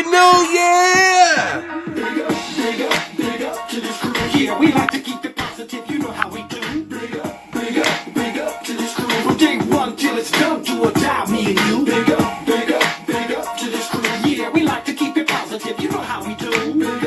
Happy New Year! Big up to this crew. Yeah, we like to keep it positive. You know how we do. Big up to this crew. From day one till it's done, do or die, me and you. Big up to this crew. Yeah, we like to keep it positive. You know how we do. Big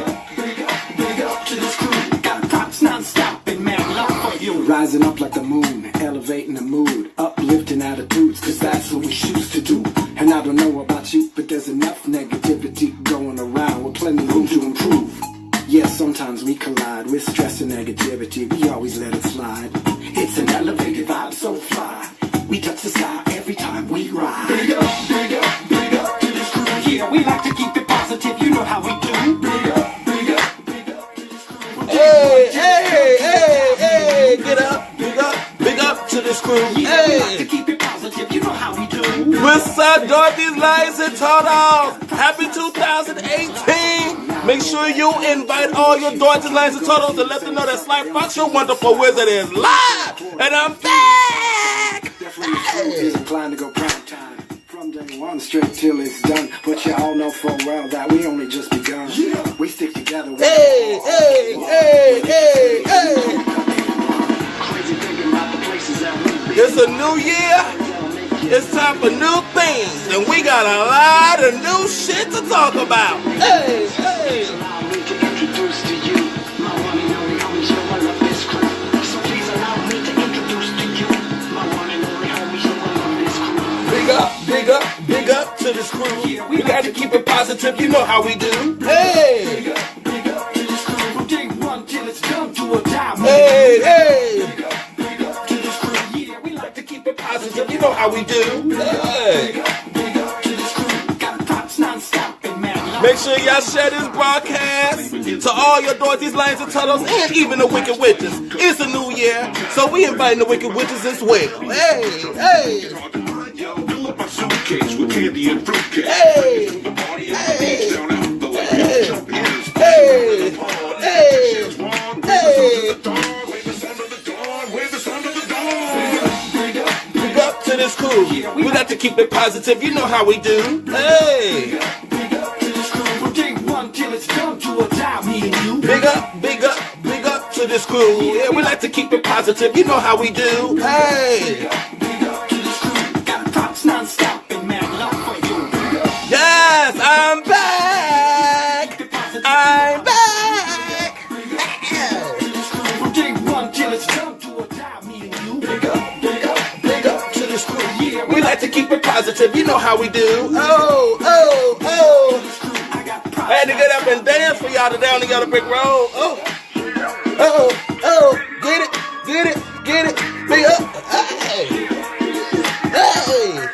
up to this crew. Got props non-stop and man, love for you. Rising up like the moon, elevating the mood, uplifting attitudes, cause that's what we choose to do. And I don't know about you, but there's enough negativity going around with plenty room to improve. Yeah, sometimes we collide with stress and negativity, we always let it slide. It's an elevated vibe, so fly. We touch the sky every time we ride. Big up to this crew. Yeah, we like to keep it positive. You know how we do. Big up to this crew. Hey, get up, big up to this crew. Yeah, we like to keep it positive. You know how we do. What's up, Dorothy's Lights and Turtles? Happy 2018. Make sure you invite all your Dorothy's Lights and Turtles and let them know that Sly Foxx, your wonderful wizard, is live. And I'm back. That's when the truth is inclined to go prime time. From day one straight till it's done. But you all know full well that we only just begun. Yeah. We stick together. Hey. Crazy thinking about the places that we be. It's a new year. It's time for new things. And we got a lot of new shit to talk about. Hey. Allow me to introduce to you my one and only homies, yo, I love this crew. So please allow me to introduce to you my one and only homies, yo, I love this crew. Big up to this crew. We got to keep it positive. You know how we do. Hey. Big up to this crew. From day one till it's done, do or die. Hey. Big up to this crew. Yeah, we like to keep it Positive. You know how we do. Hey. big up to this crew. Got props non-stop and man, love. Make sure y'all share this broadcast to all your Dorothy's Lions and Turtles and even the Wicked Witches. It's a new year, so we inviting the Wicked Witches as well. Hey. Fill up my suitcase with candy and fruitcake. Hey. The party at the beach down at the lake. Jump in, Hey. wave the sound of the dawn, wave the sound of the dawn. Big up to this crew. We got to keep it positive. You know how we do. Hey. Big up to this crew. From day one till it's done, do or die, me and you. Big up to this crew. Yeah, we like to keep it positive. You know how we do. Hey. Big up to this crew. Got props non-stop and man, love for you. Yes, I'm back. I'm back. From day one till it's done, do or die, me and you. Big up to this crew. Yeah, we like to keep it positive. You know how we do. Oh. I got props. I had to get up and dance for y'all today on the Yellow Brick Road. Oh. Get it. Big up. Hey.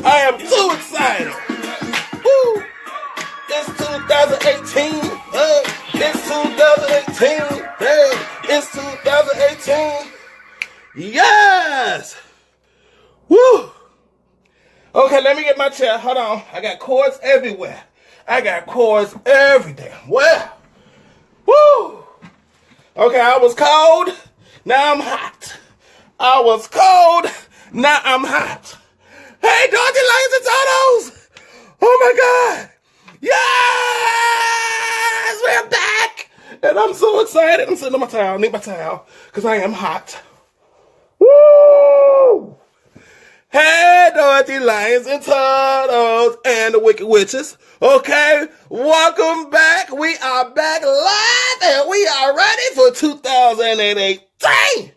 I am too excited. Woo. It's 2018. It's 2018. Hey, it's 2018. Yes. Woo. Okay, let me get my chair. Hold on. I got cords everywhere. Every damn well. Woo. Okay, I was cold. Now I'm hot. I was cold. Now I'm hot. Hey, Dorothy Lions and Turtles. Oh my God. Yes, we're back. And I'm so excited. I'm sitting on my towel. I need my towel because I am hot. Woo. Hey, Dorothy Lions and Turtles and the Wicked Witches. Okay, welcome back. We are back live and we are ready for 2018.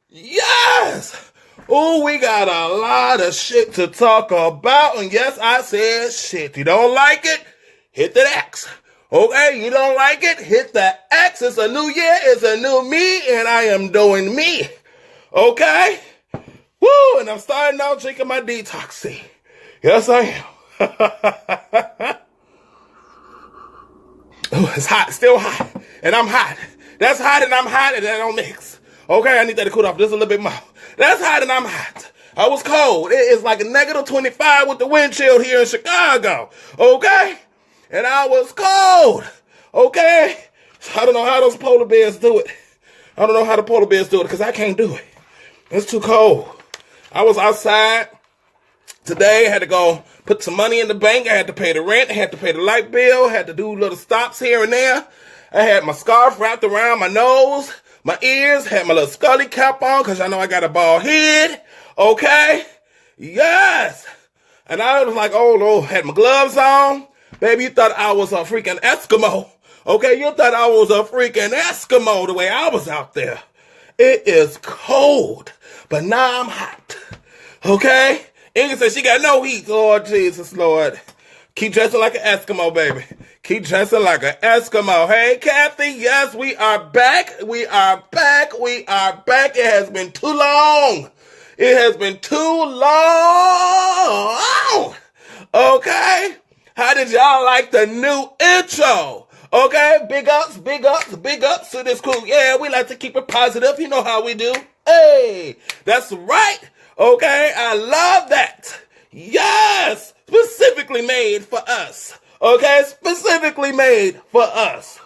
Yes. Oh, we got a lot of shit to talk about. And yes, I said shit. You don't like it? Hit the X. Okay, you don't like it? Hit the X. It's a new year. It's a new me. And I am doing me. Okay? Woo! And I'm starting out drinking my detox tea. Yes, I am. Oh, it's hot. Still hot. And I'm hot. That's hot and I'm hot and that don't mix. Okay, I need that to cool off just a little bit more. That's hot and I'm hot. I was cold. It is like a negative 25 with the wind chill here in Chicago. Okay? And I was cold. Okay? I don't know how those polar bears do it. I don't know how the polar bears do it because I can't do it. It's too cold. I was outside today. I had to go put some money in the bank. I had to pay the rent. I had to pay the light bill. I had to do little stops here and there. I had my scarf wrapped around my nose, my ears, had my little scully cap on because I know I got a bald head. Okay? Yes. And I was like, oh, Lord, had my gloves on. Baby, you thought I was a freaking Eskimo. Okay? You thought I was a freaking Eskimo the way I was out there. It is cold, but now I'm hot. Okay? Ingrid said she got no heat. Lord Jesus, Lord. Keep dressing like an Eskimo, baby. Keep dressing like an Eskimo. Hey, Kathy, yes, we are back. We are back. We are back. It has been too long. It has been too long. Okay? How did y'all like the new intro? Okay? Big ups, big ups, big ups to this crew. Yeah, we like to keep it positive. You know how we do. Hey, that's right. Okay? I love that. Yes! Specifically made for us. Okay? Specifically made for us.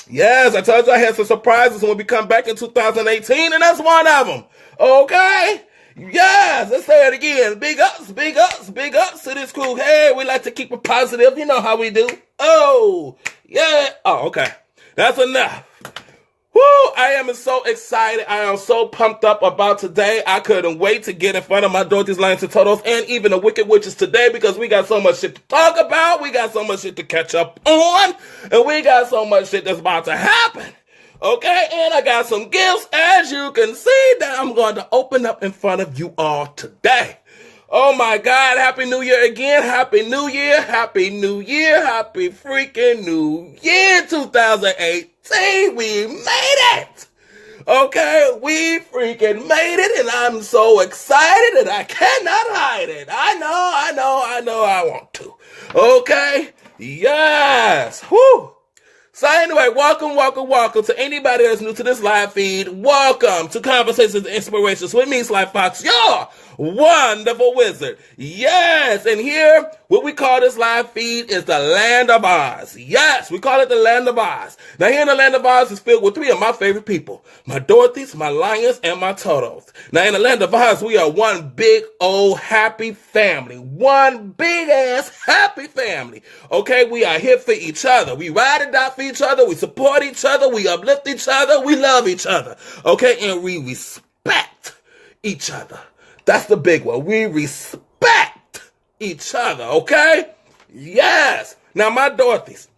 Yes, I told you I had some surprises when we come back in 2018, and that's one of them. Okay? Yes, let's say it again. Big ups, big ups, big ups to this crew. Hey, we like to keep it positive. You know how we do. Oh, yeah. Oh, okay. That's enough. Woo, I am so excited. I am so pumped up about today. I couldn't wait to get in front of my Dorothy's, Lions, and Totos and even the Wicked Witches today because we got so much shit to talk about. We got so much shit to catch up on. And we got so much shit that's about to happen. Okay, and I got some gifts, as you can see, that I'm going to open up in front of you all today. Oh my God, Happy New Year again. Happy New Year, Happy New Year, Happy freaking New Year 2018. We made it. Okay, we freaking made it, and I'm so excited and I cannot hide it. I know I want to. Okay, yes, whoo. So anyway, welcome to anybody that's new to this live feed. Welcome to Conversations and Inspirations with me, Foxx, your wonderful wizard. Yes, and here, what we call this live feed is the Land of Oz. Yes, we call it the Land of Oz. Now here in the Land of Oz is filled with three of my favorite people. My Dorothy's, my Lions, and my Totos. Now in the Land of Oz, we are one big old happy family. One big ass happy family. Okay, we are here for each other. We ride or die for each other. We support each other. We uplift each other. We love each other. Okay, and we respect each other. That's the big one. We respect each other, okay? Yes. Now, my Dorothy's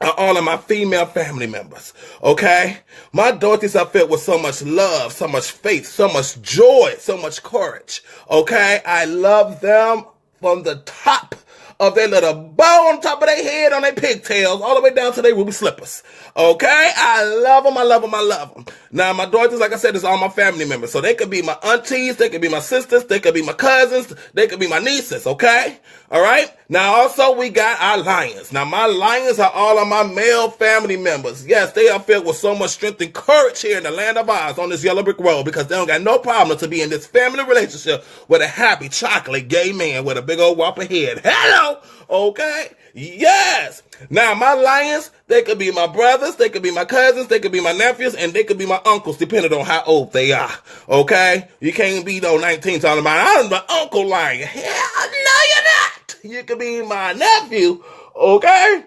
are all of my female family members, okay? My Dorothy's are filled with so much love, so much faith, so much joy, so much courage, okay? I love them from the top of their little bow on top of their head, on their pigtails, all the way down to their ruby slippers. Okay? I love them, I love them, I love them. Now, my daughters, like I said, is all my family members. So they could be my aunties, they could be my sisters, they could be my cousins, they could be my nieces, okay? All right? Now, also, we got our lions. Now, my lions are all of my male family members. Yes, they are filled with so much strength and courage here in the Land of Oz on this yellow brick road because they don't got no problem to be in this family relationship with a happy, chocolate, gay man with a big old whopper head. Hello! Okay? Yes! Now, my lions, they could be my brothers, they could be my cousins, they could be my nephews, and they could be my uncles, depending on how old they are. Okay? You can't be no 19 talking about, I'm my uncle lion. Hell, no, you're not! You could be my nephew. Okay?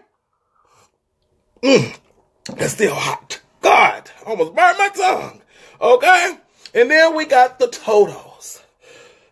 It's still hot. God, I almost burned my tongue. Okay? And then we got the Totos.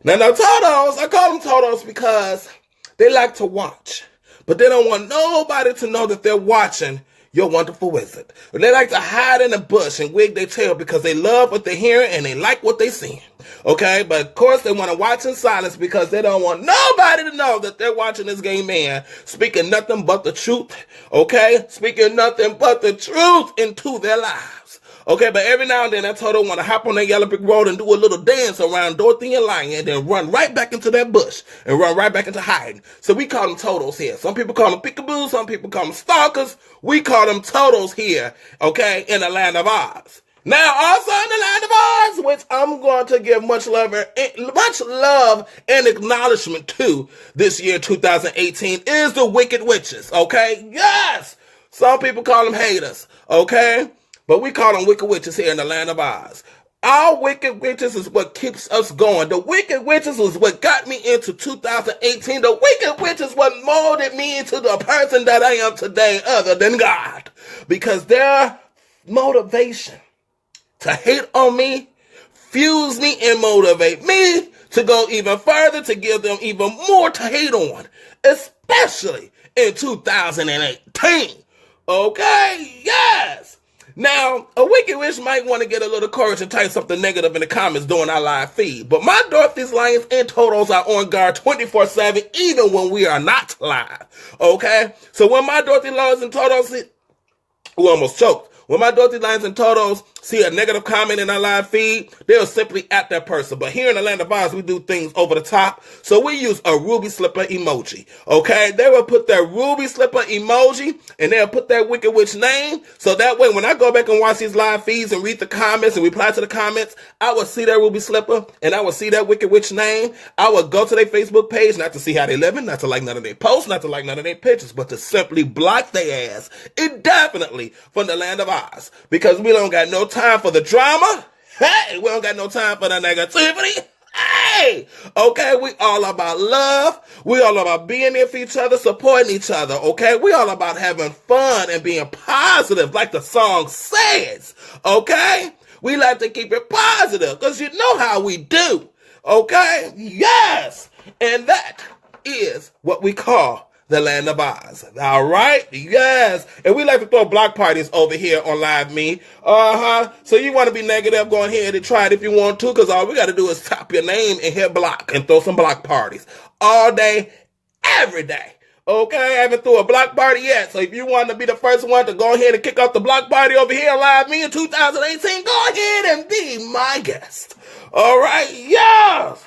Now, the Totos, I call them Totos because they like to watch, but they don't want nobody to know that they're watching your wonderful wizard. They like to hide in the bush and wig their tail because they love what they're hearing and they like what they're seeing. Okay? But of course, they want to watch in silence because they don't want nobody to know that they're watching this gay man speaking nothing but the truth. Okay? Speaking nothing but the truth into their lives. Okay, but every now and then that Toto want to hop on that yellow brick road and do a little dance around Dorothy and Lion and then run right back into that bush and run right back into hiding. So we call them Totos here. Some people call them peekaboos, some people call them stalkers. We call them Totos here, okay, in the Land of Oz. Now, also in the Land of Oz, which I'm going to give much love and acknowledgement to this year, 2018, is the Wicked Witches, okay? Yes! Some people call them haters, okay? But we call them Wicked Witches here in the Land of Oz. Our wicked witches is what keeps us going. The wicked witches was what got me into 2018. The wicked witches what molded me into the person that I am today other than God. Because their motivation to hate on me, fuse me and motivate me to go even further, to give them even more to hate on. Especially in 2018. Okay? Yes. Now, a wicked witch might want to get a little courage and type something negative in the comments during our live feed. But my Dorothy's Lions and Totos are on guard 24/7, even when we are not live. Okay? So when my Dorothy Lions and Totos, who almost choked. When my Dorothy Lions and Totos see a negative comment in our live feed, they'll simply at that person. But here in the land of Oz, we do things over the top. So we use a ruby slipper emoji. Okay? They will put their ruby slipper emoji and they'll put their wicked witch name. So that way, when I go back and watch these live feeds and read the comments and reply to the comments, I will see that ruby slipper and I will see that wicked witch name. I will go to their Facebook page, not to see how they living, not to like none of their posts, not to like none of their pictures, but to simply block their ass indefinitely from the land of Oz. Because we don't got no time for the drama. Hey, we don't got no time for the negativity. Hey, okay, we all about love. We all about being there for each other, supporting each other, okay? We all about having fun and being positive, like the song says, okay? We like to keep it positive, because you know how we do, okay? Yes, and that is what we call the land of Oz. All right? Yes. And we like to throw block parties over here on Live Me. So you want to be negative, go ahead and try it if you want to, because all we got to do is tap your name and hit block and throw some block parties all day, every day. Okay? I haven't threw a block party yet. So if you want to be the first one to go ahead and kick off the block party over here on Live Me in 2018, go ahead and be my guest. All right? Yes.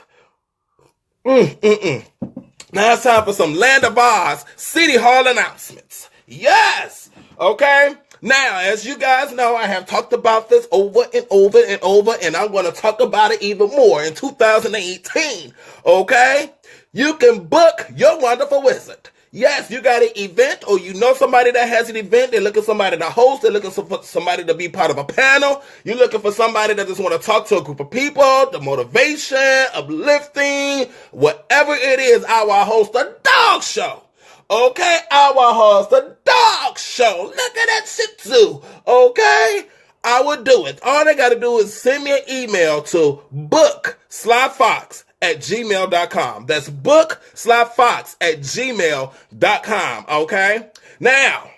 Now it's time for some Land of Oz City Hall announcements. Yes! Okay? Now, as you guys know, I have talked about this over and over and over, and I'm going to talk about it even more in 2018. Okay? You can book your wonderful wizard. Yes, you got an event, or you know somebody that has an event. They're looking for somebody to host. They're looking for somebody to be part of a panel. You're looking for somebody that just want to talk to a group of people, the motivation, uplifting, whatever it is. I will host a dog show. Okay, I will host a dog show. Look at that shit too. Okay, I will do it. All they got to do is send me an email to book/Foxx@gmail.com. That's book/Foxx@gmail.com. Okay? Now,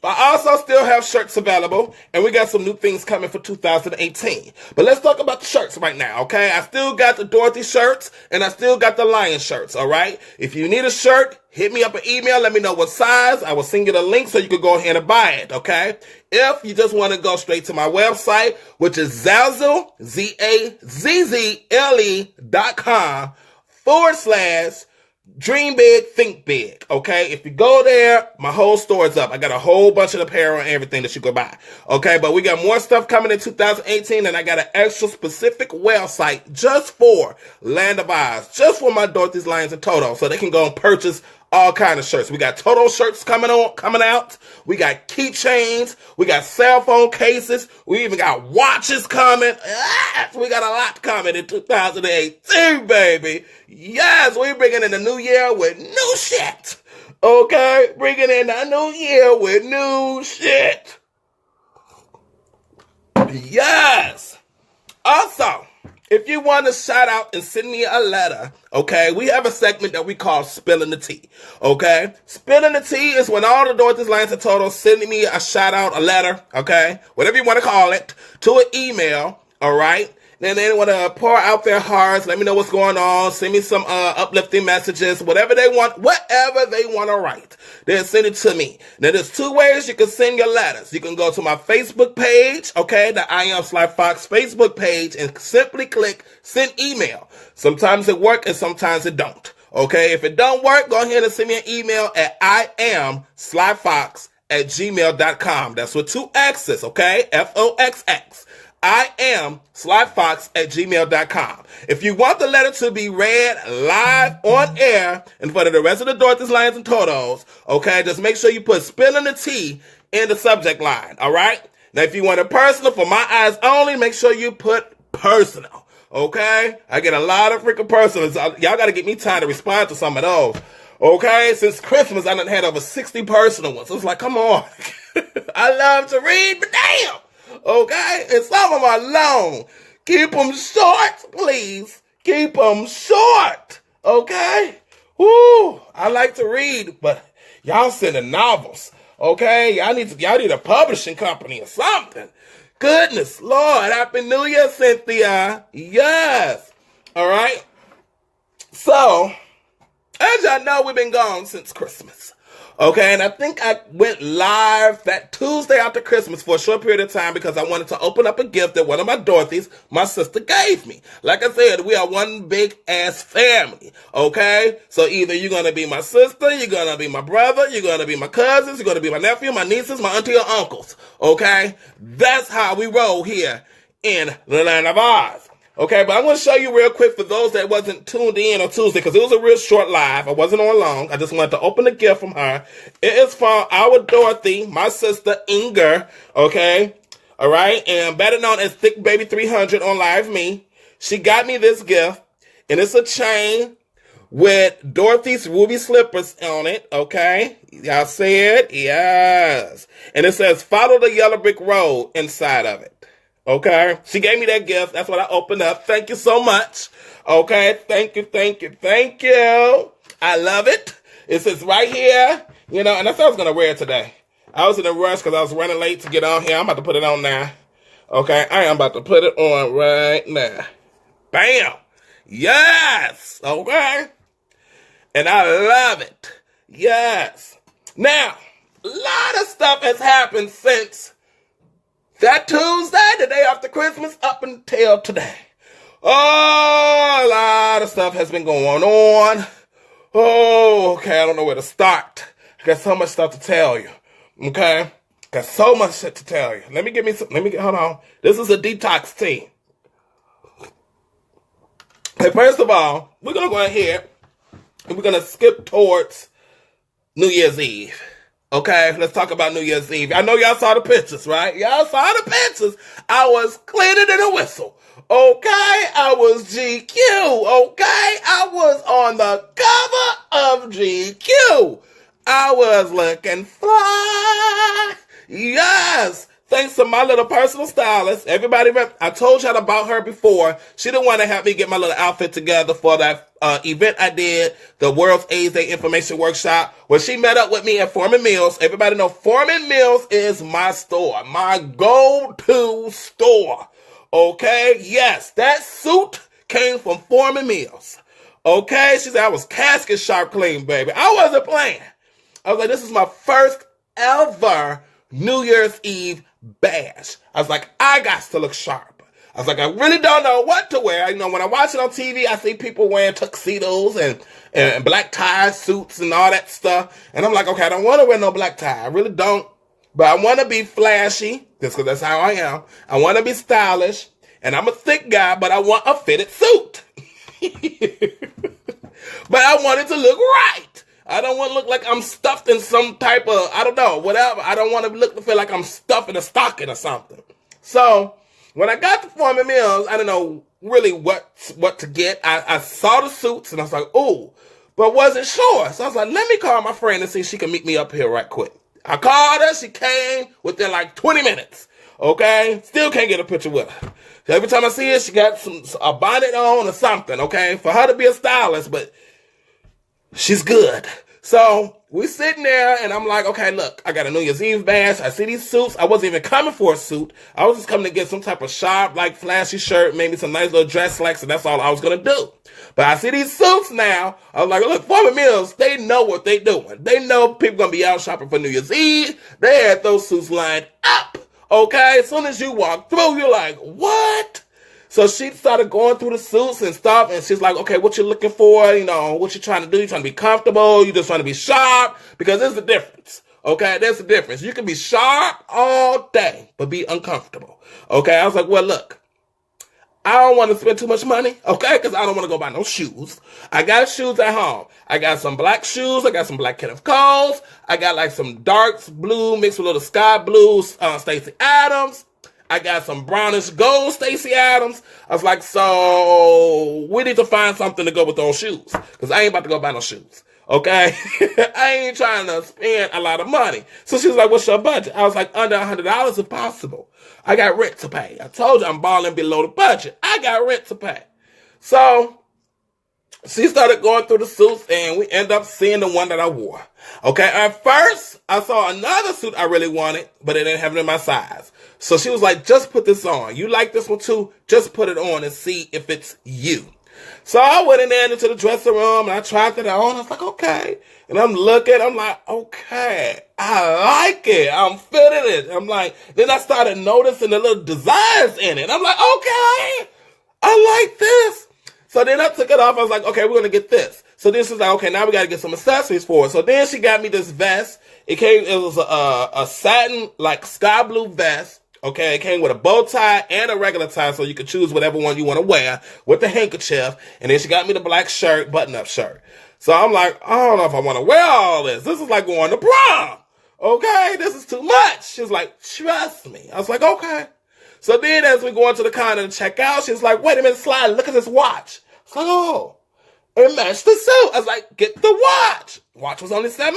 I also still have shirts available, and we got some new things coming for 2018. But let's talk about the shirts right now, okay? I still got the Dorothy shirts, and I still got the Lion shirts, all right? If you need a shirt, hit me up an email. Let me know what size. I will send you the link so you can go ahead and buy it, okay? If you just want to go straight to my website, which is Zazzle, ZAZZLE.com/ Dream Big, Think Big, okay? If you go there, my whole store is up. I got a whole bunch of apparel and everything that you can buy, okay? But we got more stuff coming in 2018, and I got an extra specific website just for Land of Oz, just for my Dorothy's Lions and Toto, so they can go and purchase all kind of shirts. We got Toto shirts coming out. We got keychains. We got cell phone cases. We even got watches coming. Yes, we got a lot coming in 2018, baby. Yes, we bringing in the new year with new shit. Okay, bringing in the new year with new shit. Yes. Also, if you want to shout out and send me a letter, okay, we have a segment that we call Spilling the Tea, okay? Spilling the Tea is when all the Dorothy's Lions and Totos sending me a shout out, a letter, okay, whatever you want to call it, to an email, all right? Then they want to pour out their hearts, let me know what's going on, send me some uplifting messages, whatever they want to write. Then send it to me. Now, there's two ways you can send your letters. You can go to my Facebook page, okay, the I Am Sly Fox Facebook page, and simply click Send Email. Sometimes it works and sometimes it don't. Okay, if it don't work, go ahead and send me an email at IamSlyFox@gmail.com. That's with two X's, okay, FOXX. I am SlyFox@gmail.com. If you want the letter to be read live on air in front of the rest of the Dorothy's Lions and Totos, okay, just make sure you put Spilling the Tea in the subject line, all right? Now, if you want it personal, for my eyes only, make sure you put personal. Okay? I get a lot of freaking personals. Y'all got to get me time to respond to some of those. Okay? Since Christmas, I done had over 60 personal ones. It's like, come on. I love to read, but damn. Okay? And some of them are long. Keep them short, please. Keep them short. Okay? Woo! I like to read, but y'all sending novels. Okay? Y'all need a publishing company or something. Goodness, Lord, Happy New Year, Cynthia. Yes. All right. So, as y'all know, we've been gone since Christmas. Okay, and I think I went live that Tuesday after Christmas for a short period of time because I wanted to open up a gift that one of my Dorothys, my sister, gave me. Like I said, we are one big ass family. Okay, so either you're gonna be my sister, you're gonna be my brother, you're gonna be my cousins, you're gonna be my nephew, my nieces, my auntie or uncles. Okay, that's how we roll here in the land of Oz. Okay, but I'm going to show you real quick for those that wasn't tuned in on Tuesday, because it was a real short live. I wasn't on long. I just wanted to open a gift from her. It is from our Dorothy, my sister Inger, okay? All right, and better known as Thick Baby 300 on Live Me. She got me this gift, and it's a chain with Dorothy's ruby slippers on it, okay? Y'all see it? Yes. And it says, follow the yellow brick road inside of it. Okay, she gave me that gift. That's what I opened up. Thank you so much. Okay, thank you. I love it. It says right here, and I thought I was going to wear it today. I was in a rush because I was running late to get on here. I'm about to put it on now. Okay, I am about to put it on right now. Bam. Yes. Okay. And I love it. Yes. Now, a lot of stuff has happened since that Tuesday, the day after Christmas, up until today. Oh, a lot of stuff has been going on. Oh, okay, I don't know where to start. I got so much stuff to tell you. Okay? Got so much shit to tell you. Hold on. This is a detox tea. Okay, first of all, we're going to go ahead and we're going to skip towards New Year's Eve. Okay, let's talk about New Year's Eve. I know y'all saw the pictures, right? Y'all saw the pictures. I was cleaner than a whistle. Okay, I was GQ. Okay, I was on the cover of GQ. I was looking fly. Yes. Thanks to my little personal stylist. I told y'all about her before. She didn't want to help me get my little outfit together for that event I did, the World's AIDS Day Information Workshop, where she met up with me at Foreman Mills. Everybody know Foreman Mills is my store, my go-to store. Okay? Yes, that suit came from Foreman Mills. Okay? She said I was casket sharp clean, baby. I wasn't playing. I was like, this is my first ever New Year's Eve bash. I was like, I got to look sharp. I was like, I really don't know what to wear. When I watch it on TV, I see people wearing tuxedos and black tie suits and all that stuff. And I'm like, okay, I don't want to wear no black tie. I really don't. But I want to be flashy, just because that's how I am. I want to be stylish. And I'm a thick guy, but I want a fitted suit. But I want it to look right. I don't want to look like I'm stuffed in some type of, I don't know, whatever. I don't want to feel like I'm stuffed in a stocking or something. So, when I got to Foreman Mills, I didn't know really what to get. I saw the suits and I was like, ooh, but wasn't sure. So I was like, let me call my friend and see if she can meet me up here right quick. I called her. She came within like 20 minutes. Okay? Still can't get a picture with her. So every time I see her, she got a bonnet on or something, okay? For her to be a stylist, but she's good. So we sitting there and I'm like, okay, look, I got a New Year's Eve bash. I see these suits. I wasn't even coming for a suit. I was just coming to get some type of sharp, like flashy shirt, maybe some nice little dress slacks, and that's all I was going to do. But I see these suits now. I was like, look, Foreman Mills, they know what they doing. They know people going to be out shopping for New Year's Eve. They had those suits lined up. Okay? As soon as you walk through, you're like, what? So she started going through the suits and stuff, and she's like, okay, what you looking for? What you trying to do? You trying to be comfortable? You just trying to be sharp? Because there's a difference. Okay, there's a difference. You can be sharp all day, but be uncomfortable. Okay, I was like, well, look, I don't want to spend too much money, okay, because I don't want to go buy no shoes. I got shoes at home. I got some black shoes. I got some black Kenneth Coles. I got like some dark blue mixed with a little sky blue Stacey Adams. I got some brownish gold Stacey Adams. I was like, so we need to find something to go with those shoes. Because I ain't about to go buy no shoes. Okay? I ain't trying to spend a lot of money. So she was like, what's your budget? I was like, under $100 if possible. I got rent to pay. I told you I'm balling below the budget. I got rent to pay. So she started going through the suits, and we ended up seeing the one that I wore. Okay, at first, I saw another suit I really wanted, but it didn't have it in my size. So she was like, just put this on. You like this one too? Just put it on and see if it's you. So I went in there into the dressing room, and I tried it on. I was like, okay. And I'm looking, I'm like, okay, I like it. I'm fitting it. I'm like, then I started noticing the little designs in it. I'm like, okay, I like this. So then I took it off. I was like, okay, we're going to get this. So this is like, okay, now we got to get some accessories for it. So then she got me this vest. It was a satin, like sky blue vest. Okay, it came with a bow tie and a regular tie, so you could choose whatever one you want to wear with the handkerchief. And then she got me the black shirt, button-up shirt. So I'm like, I don't know if I want to wear all this. This is like going to prom. Okay, this is too much. She was like, trust me. I was like, okay. So then as we go into the counter to check out, she's like, wait a minute, Sly, look at this watch. It's like, oh, it matched the suit. I was like, get the watch. Watch was only $7.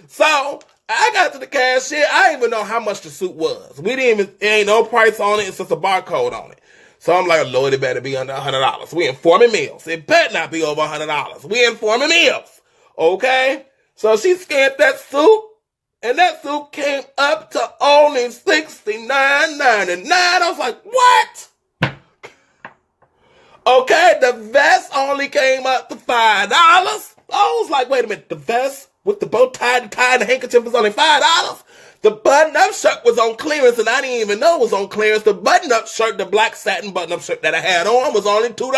So I got to the cashier. I didn't even know how much the suit was. There ain't no price on it. It's just a barcode on it. So I'm like, Lord, it better be under $100. We in Foreman Mills. It better not be over $100. We in Foreman Mills. Okay? So she scanned that suit. And that suit came up to only $69.99. I was like, what? Okay, the vest only came up to $5. I was like, wait a minute, the vest with the bow tie, the tie, and the handkerchief was only $5? The button-up shirt was on clearance, and I didn't even know it was on clearance. The button-up shirt, the black satin button-up shirt that I had on was only $2.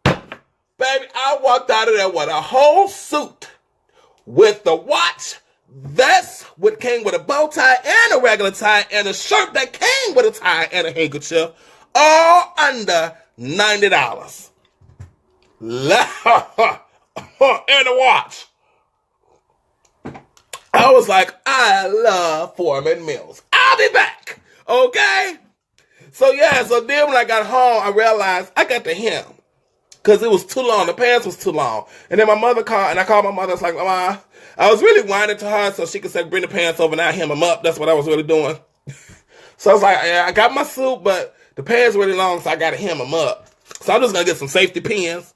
Baby, I walked out of there with a whole suit with the watch, vest, which came with a bow tie and a regular tie, and a shirt that came with a tie and a handkerchief, all under $90. And a watch. I was like, I love Foreman Mills. I'll be back. Okay? So then when I got home, I realized I got the hem. Because it was too long. The pants was too long. And then my mother called, and I called my mother. I was like, Mama, I was really whining to her so she could say, bring the pants over and I hem them up. That's what I was really doing. So I was like, yeah, I got my suit, but the pants really long, so I got to hem them up. So I'm just going to get some safety pins.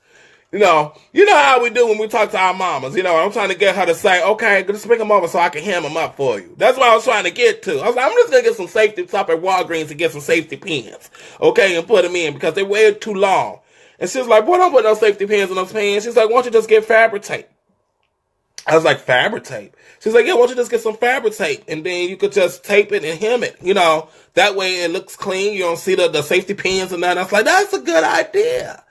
You know how we do when we talk to our mamas. I'm trying to get her to say, okay, just bring them over so I can hem them up for you. That's what I was trying to get to. I was like, I'm just going to get some safety, stop at Walgreens and get some safety pins. Okay, and put them in because they way too long. And she was like, boy, don't put no safety pins in those pants. She's like, why don't you just get fabric tape? I was like, fabric tape? She's like, yeah, why don't you just get some fabric tape? And then you could just tape it and hem it. That way it looks clean. You don't see the safety pins and that. I was like, that's a good idea.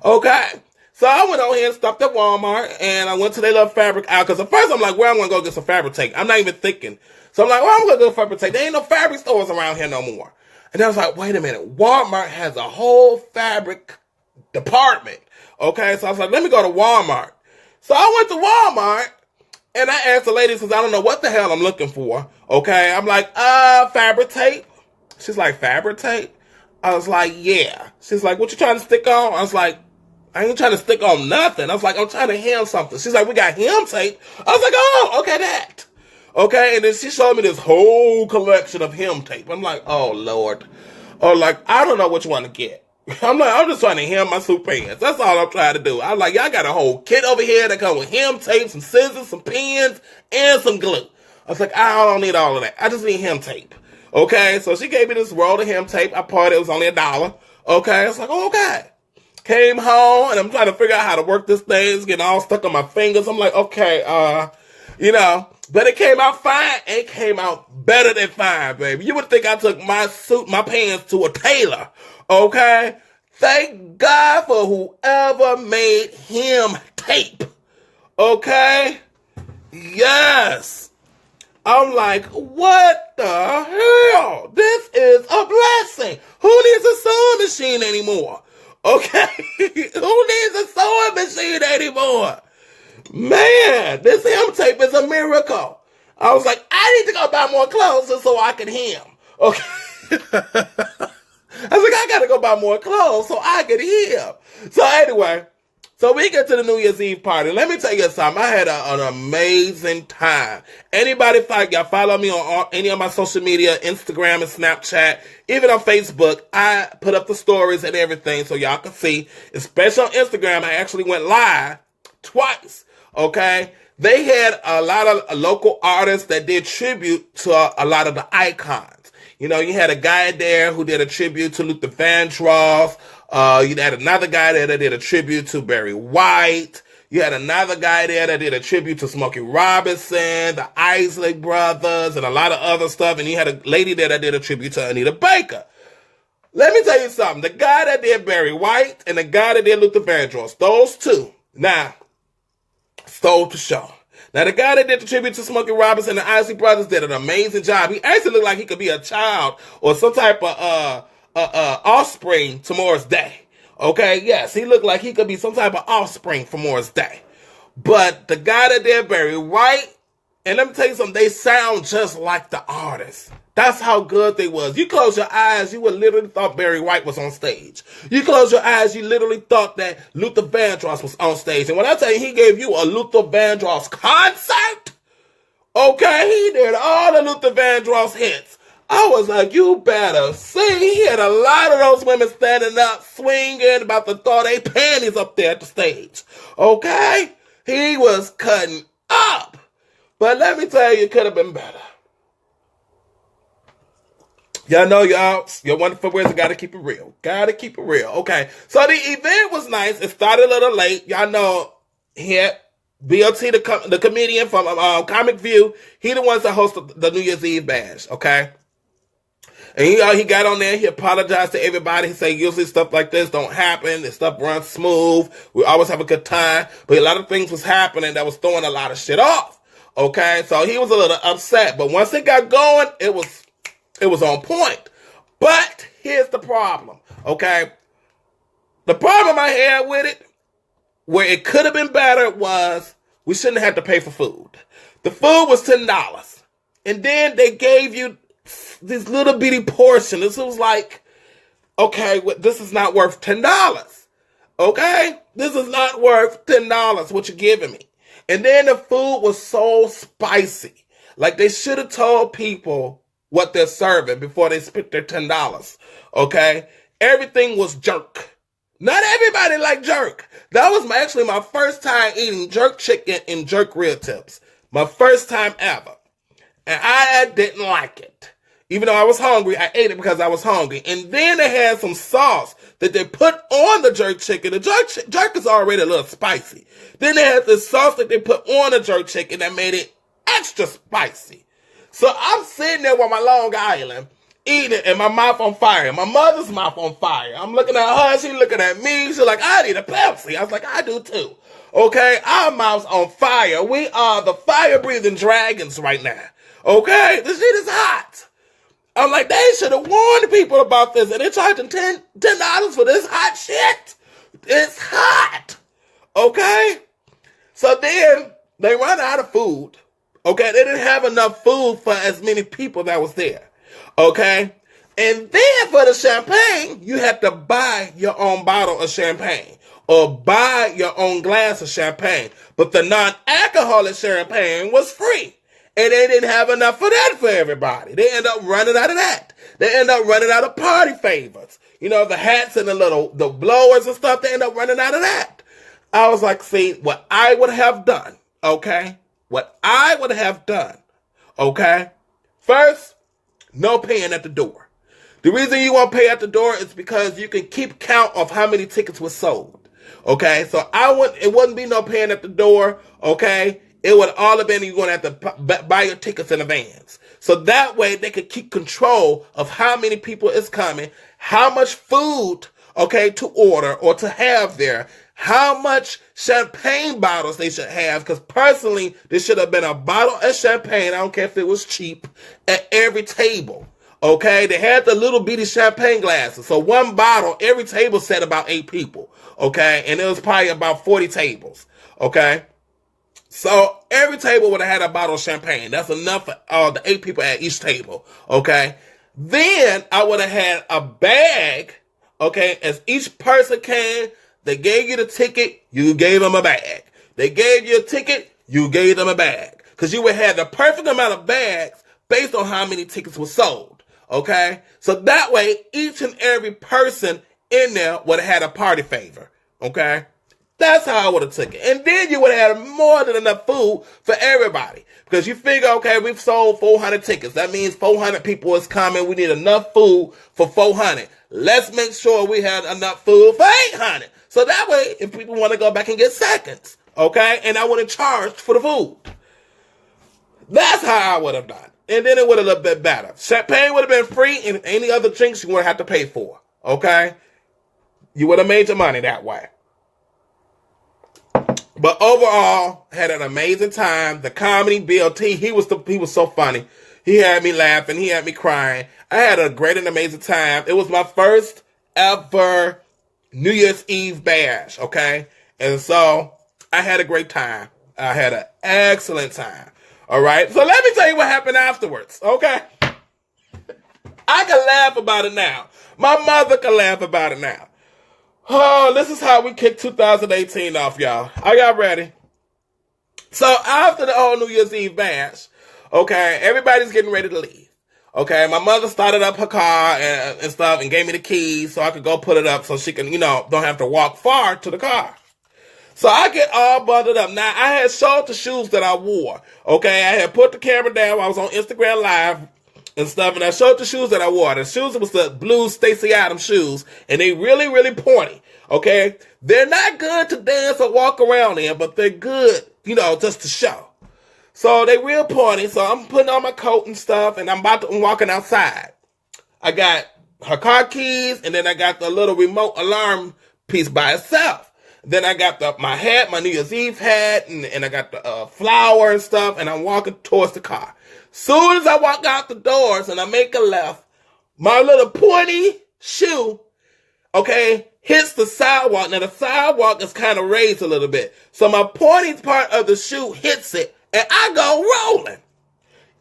Okay. So I went on here and stopped at Walmart, and I went to their little fabric aisle, because at first I'm like, where I'm going to go get some fabric tape? I'm not even thinking. So I'm like, well, I'm going to go get fabric tape. There ain't no fabric stores around here no more. And then I was like, wait a minute. Walmart has a whole fabric department. Okay, so I was like, let me go to Walmart. So I went to Walmart, and I asked the lady, because I don't know what the hell I'm looking for. Okay, I'm like, fabric tape? She's like, fabric tape? I was like, yeah. She's like, what you trying to stick on? I was like, I ain't trying to stick on nothing. I was like, I'm trying to hem something. She's like, we got hem tape. I was like, oh, okay, that. Okay, and then she showed me this whole collection of hem tape. I'm like, oh, Lord. Oh, like, I don't know what you want to get. I'm just trying to hem my suit pants. That's all I'm trying to do. I'm like, y'all got a whole kit over here that comes with hem tape, some scissors, some pins, and some glue. I was like, I don't need all of that. I just need hem tape. Okay, so she gave me this roll of hem tape. I bought it. It was only $1. Okay, I was like, oh, okay. Came home, and I'm trying to figure out how to work this thing. It's getting all stuck on my fingers. I'm like, okay, but it came out fine. It came out better than fine, baby. You would think I took my suit, my pants to a tailor, okay? Thank God for whoever made hem tape, okay? Yes. I'm like, what the hell? This is a blessing. Who needs a sewing machine anymore? Okay, who needs a sewing machine anymore? Man, this hem tape is a miracle. I was like, I need to go buy more clothes so I can hem. Okay, I was like, I gotta go buy more clothes so I can heal. So anyway, so we get to the New Year's Eve party. Let me tell you something. I had an amazing time. Anybody, y'all follow me on any of my social media, Instagram and Snapchat, even on Facebook. I put up the stories and everything so y'all can see. Especially on Instagram, I actually went live twice. Okay? They had a lot of local artists that did tribute to a lot of the icons. You know, you had a guy there who did a tribute to Luther Vandross. You had another guy there that did a tribute to Barry White. You had another guy there that did a tribute to Smokey Robinson, the Isley Brothers, and a lot of other stuff. And you had a lady there that did a tribute to Anita Baker. Let me tell you something. The guy that did Barry White and the guy that did Luther Vandross, those two, now, stole the show. Now, the guy that did the tribute to Smokey Robinson and the Isley Brothers did an amazing job. He actually looked like he could be a child or some type of offspring to Morris Day. Okay, yes, he looked like he could be some type of offspring for Morris Day. But the guy that did Barry White, and let me tell you something, they sound just like the artist. That's how good they was. You close your eyes, you would literally thought Barry White was on stage. You close your eyes, you literally thought that Luther Vandross was on stage. And when I tell you he gave you a Luther Vandross concert, okay, he did all the Luther Vandross hits. I was like, you better see. He had a lot of those women standing up, swinging, about to throw their panties up there at the stage. Okay? He was cutting up. But let me tell you, it could have been better. Y'all know your wonderful words, gotta keep it real. Gotta keep it real. Okay. So the event was nice. It started a little late. Y'all know here, BLT, the comedian from Comic View, he the ones that hosted the New Year's Eve bash. Okay. And he got on there, he apologized to everybody. He said usually stuff like this don't happen. This stuff runs smooth. We always have a good time. But a lot of things was happening that was throwing a lot of shit off. Okay, so he was a little upset. But once it got going, it was on point. But here's the problem. Okay. The problem I had with it, where it could have been better, was we shouldn't have to pay for food. The food was $10. And then they gave you this little bitty portion. This was like, okay, this is not worth $10. Okay? This is not worth $10, what you're giving me. And then the food was so spicy. Like, they should have told people what they're serving before they spent their $10. Okay? Everything was jerk. Not everybody liked jerk. That was actually my first time eating jerk chicken and jerk rib tips. My first time ever. And I didn't like it. Even though I was hungry, I ate it because I was hungry. And then they had some sauce that they put on the jerk chicken. The jerk is already a little spicy. Then they had this sauce that they put on the jerk chicken that made it extra spicy. So I'm sitting there with my Long Island, eating it, and my mouth on fire. My mother's mouth on fire. I'm looking at her, she's looking at me. She's like, I need a Pepsi. I was like, I do too. Okay, our mouth's on fire. We are the fire-breathing dragons right now. Okay, this shit is hot. I'm like, they should have warned people about this, and they're charging $10 for this hot shit. It's hot. Okay? So then they run out of food. Okay? They didn't have enough food for as many people that was there. Okay? And then for the champagne, you had to buy your own bottle of champagne or buy your own glass of champagne. But the non-alcoholic champagne was free. And they didn't have enough for that for everybody. They end up running out of that. They end up running out of party favors. You know, the hats and the blowers and stuff, they end up running out of that. I was like, see, what I would have done, okay? What I would have done, okay? First, no paying at the door. The reason you won't pay at the door is because you can keep count of how many tickets were sold. Okay? So it wouldn't be no paying at the door, okay? It would all have been you're going to have to buy your tickets in advance. So that way they could keep control of how many people is coming, how much food, okay, to order or to have there, how much champagne bottles they should have. Because personally, there should have been a bottle of champagne, I don't care if it was cheap, at every table. Okay, they had the little bitty champagne glasses. So one bottle, every table sat about 8 people. Okay, and it was probably about 40 tables. Okay. So every table would have had a bottle of champagne. That's enough for all the 8 people at each table. Okay. Then I would have had a bag, okay, as each person came, they gave you the ticket, you gave them a bag. They gave you a ticket, you gave them a bag. Because you would have the perfect amount of bags based on how many tickets were sold, okay? So that way, each and every person in there would have had a party favor, okay? That's how I would have took it. And then you would have had more than enough food for everybody. Because you figure, okay, we've sold 400 tickets. That means 400 people is coming. We need enough food for 400. Let's make sure we have enough food for 800. So that way, if people want to go back and get seconds, okay? And I would have charged for the food. That's how I would have done. And then it would have looked a bit better. Champagne would have been free, and any other drinks you would have to pay for, okay? You would have made your money that way. But overall, had an amazing time. The comedy, BLT, he was so funny. He had me laughing. He had me crying. I had a great and amazing time. It was my first ever New Year's Eve bash, okay? And so I had a great time. I had an excellent time. All right? So let me tell you what happened afterwards, okay? I can laugh about it now. My mother can laugh about it now. Oh, this is how we kicked 2018 off, y'all. Are y'all ready? So after the whole New Year's Eve bash, okay, everybody's getting ready to leave. Okay, my mother started up her car and stuff and gave me the keys so I could go put it up so she can, don't have to walk far to the car. So I get all bundled up. Now, I had showed the shoes that I wore. Okay, I had put the camera down while I was on Instagram Live and stuff, and I showed the shoes that I wore. The shoes was the blue Stacey Adams shoes, and they really, really pointy, okay? They're not good to dance or walk around in, but they're good, just to show. So they real pointy, so I'm putting on my coat and stuff, and I'm walking outside. I got her car keys, and then I got the little remote alarm piece by itself. Then I got my hat, my New Year's Eve hat, and I got the flower and stuff, and I'm walking towards the car. Soon as I walk out the doors and I make a left, my little pointy shoe, okay, hits the sidewalk. Now the sidewalk is kind of raised a little bit. So my pointy part of the shoe hits it, and I go rolling.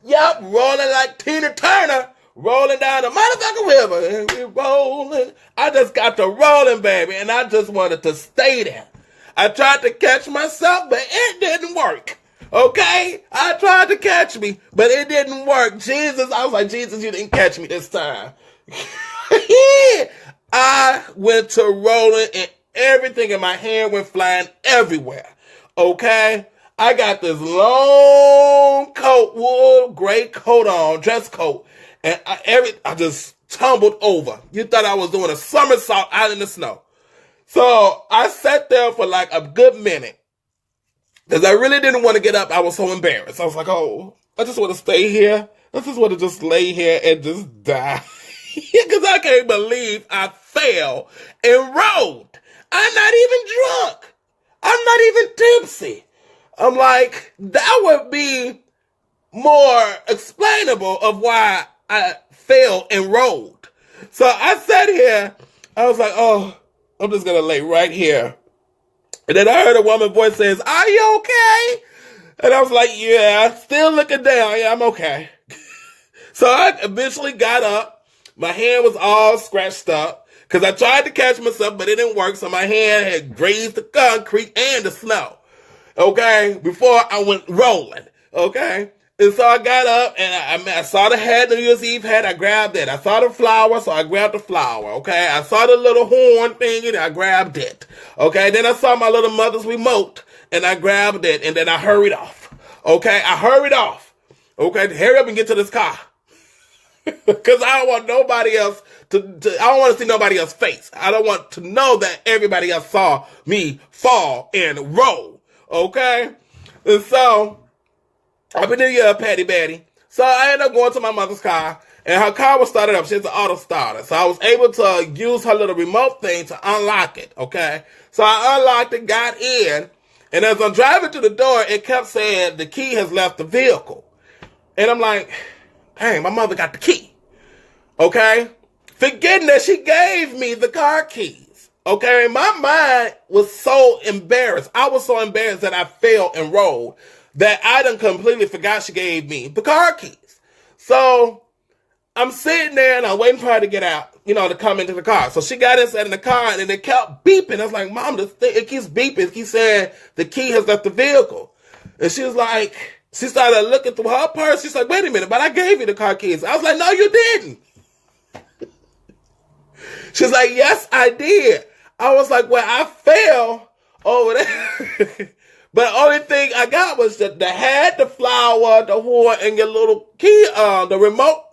Yup, rolling like Tina Turner, rolling down the motherfucking river. And we're rolling. I just got to rolling, baby, and I just wanted to stay there. I tried to catch myself, but it didn't work. Okay? I tried to catch me, but it didn't work. Jesus, I was like, Jesus, you didn't catch me this time. I went to rolling and everything in my hair went flying everywhere. Okay? I got this long coat, wool gray coat on, dress coat, and I just tumbled over. You thought I was doing a somersault out in the snow. So I sat there for like a good minute. Because I really didn't want to get up. I was so embarrassed. I was like, oh, I just want to stay here. I just want to just lay here and just die. Because I can't believe I fell and rolled. I'm not even drunk. I'm not even tipsy. I'm like, that would be more explainable of why I fell and rolled. So I sat here. I was like, oh, I'm just going to lay right here. And then I heard a woman's voice says, are you okay? And I was like, yeah, still looking down. Yeah, I'm okay. So I eventually got up. My hand was all scratched up because I tried to catch myself, but it didn't work. So my hand had grazed the concrete and the snow. Okay. Before I went rolling. Okay. And so I got up and I saw the hat, the New Year's Eve hat. I grabbed it. I saw the flower, so I grabbed the flower. Okay. I saw the little horn thing and I grabbed it. Okay. Then I saw my little mother's remote and I grabbed it and then I hurried off. Okay. I hurried off. Okay. Hurry up and get to this car. Because I don't want nobody else I don't want to see nobody else's face. I don't want to know that everybody else saw me fall and roll. Okay. And so I've been in here, Patty Batty. So I ended up going to my mother's car, and her car was started up. She has an auto starter. So I was able to use her little remote thing to unlock it, okay? So I unlocked it, got in, and as I'm driving to the door, it kept saying the key has left the vehicle. And I'm like, dang, my mother got the key, okay? Forgetting that she gave me the car keys, okay? My mind was so embarrassed. I was so embarrassed that I fell and rolled that I done completely forgot she gave me the car keys. So I'm sitting there and I'm waiting for her to get out, to come into the car. So she got inside in the car and it kept beeping. I was like, Mom, it keeps beeping. It keeps saying the key has left the vehicle. And she was like, she started looking through her purse. She's like, wait a minute, but I gave you the car keys. I was like, no, you didn't. She's like, yes, I did. I was like, well, I fell over there. But the only thing I got was the hat, the flower, the horn, and your little key, the remote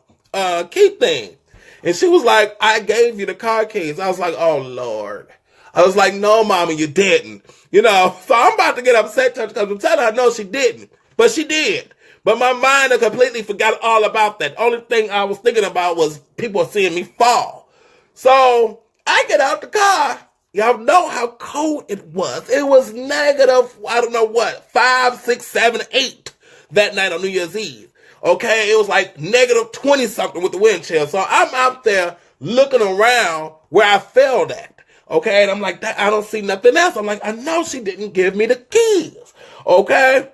key thing. And she was like, I gave you the car keys. I was like, oh, Lord. I was like, no, Mama, you didn't. So I'm about to get upset because I'm telling her, no, she didn't. But she did. But my mind had completely forgot all about that. Only thing I was thinking about was people seeing me fall. So I get out the car. Y'all know how cold it was. It was negative, I don't know what, 5, 6, 7, 8 that night on New Year's Eve. Okay, it was like negative 20 something with the wind chill. So I'm out there looking around where I fell at. Okay, and I'm like, I don't see nothing else. I'm like, I know she didn't give me the keys. Okay.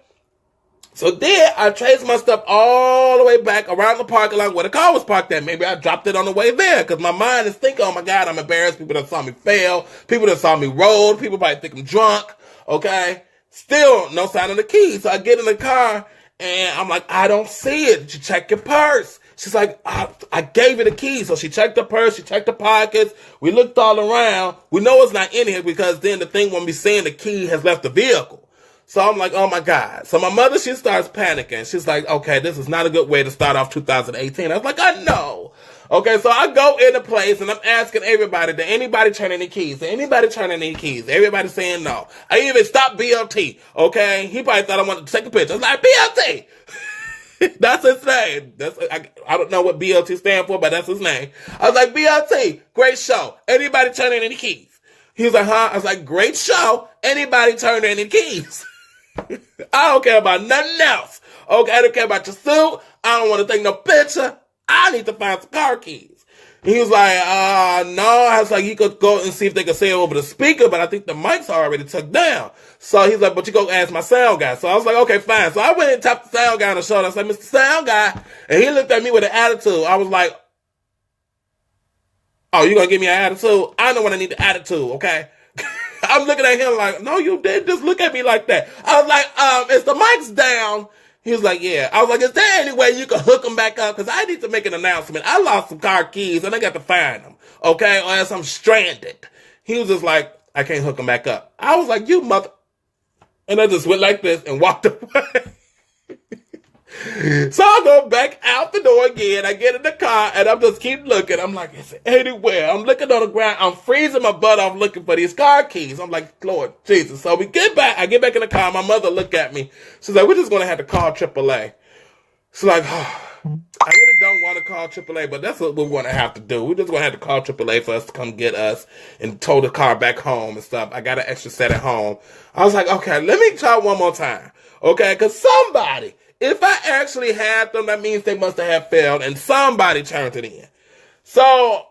So then I traced my stuff all the way back around the parking lot where the car was parked at. Maybe I dropped it on the way there because my mind is thinking, oh my God, I'm embarrassed. People that saw me fail. People that saw me roll. People probably think I'm drunk. Okay. Still no sign of the keys. So I get in the car and I'm like, I don't see it. Did you check your purse? She's like, I gave you the keys. So she checked the purse. She checked the pockets. We looked all around. We know it's not in here because then the thing won't be saying the key has left the vehicle. So I'm like, oh my God. So my mother, she starts panicking. She's like, okay, this is not a good way to start off 2018. I was like, I know. Okay, so I go into place and I'm asking everybody, did anybody turn any keys? Did anybody turn any keys? Everybody saying no. I even stopped BLT. Okay, he probably thought I wanted to take a picture. I was like, BLT. That's his name. I don't know what BLT stand for, but that's his name. I was like, BLT, great show. Anybody turn in any keys? He was like, huh? I was like, great show. Anybody turn in any keys? I don't care about nothing else. Okay, I don't care about your suit. I don't want to take no picture. I need to find some car keys. He was like, no. I was like, you could go and see if they could say it over the speaker, but I think the mics are already took down. So he's like, but you go ask my sound guy. So I was like, okay, fine. So I went and tapped the sound guy on the shoulder. I was like, Mr. Sound Guy. And he looked at me with an attitude. I was like, oh, you gonna give me an attitude? I know when I need the attitude, okay? I'm looking at him like, no, you didn't just look at me like that. I was like, is the mics down? He was like, yeah. I was like, is there any way you can hook them back up? Because I need to make an announcement. I lost some car keys and I got to find them, okay? Or else I'm stranded. He was just like, I can't hook them back up. I was like, you mother... And I just went like this and walked away. So I go back out the door again. I get in the car and I'm just keep looking. I'm like, is it anywhere? I'm looking on the ground. I'm freezing my butt off looking for these car keys. I'm like, Lord Jesus. So we get back. I get back in the car. My mother looked at me. She's like, we're just going to have to call AAA. She's like, oh, I really don't want to call AAA, but that's what we're going to have to do. We're just going to have to call AAA for us to come get us and tow the car back home and stuff. I got an extra set at home. I was like, okay, let me try one more time. Okay, because somebody... If I actually had them, that means they must have failed and somebody turned it in. So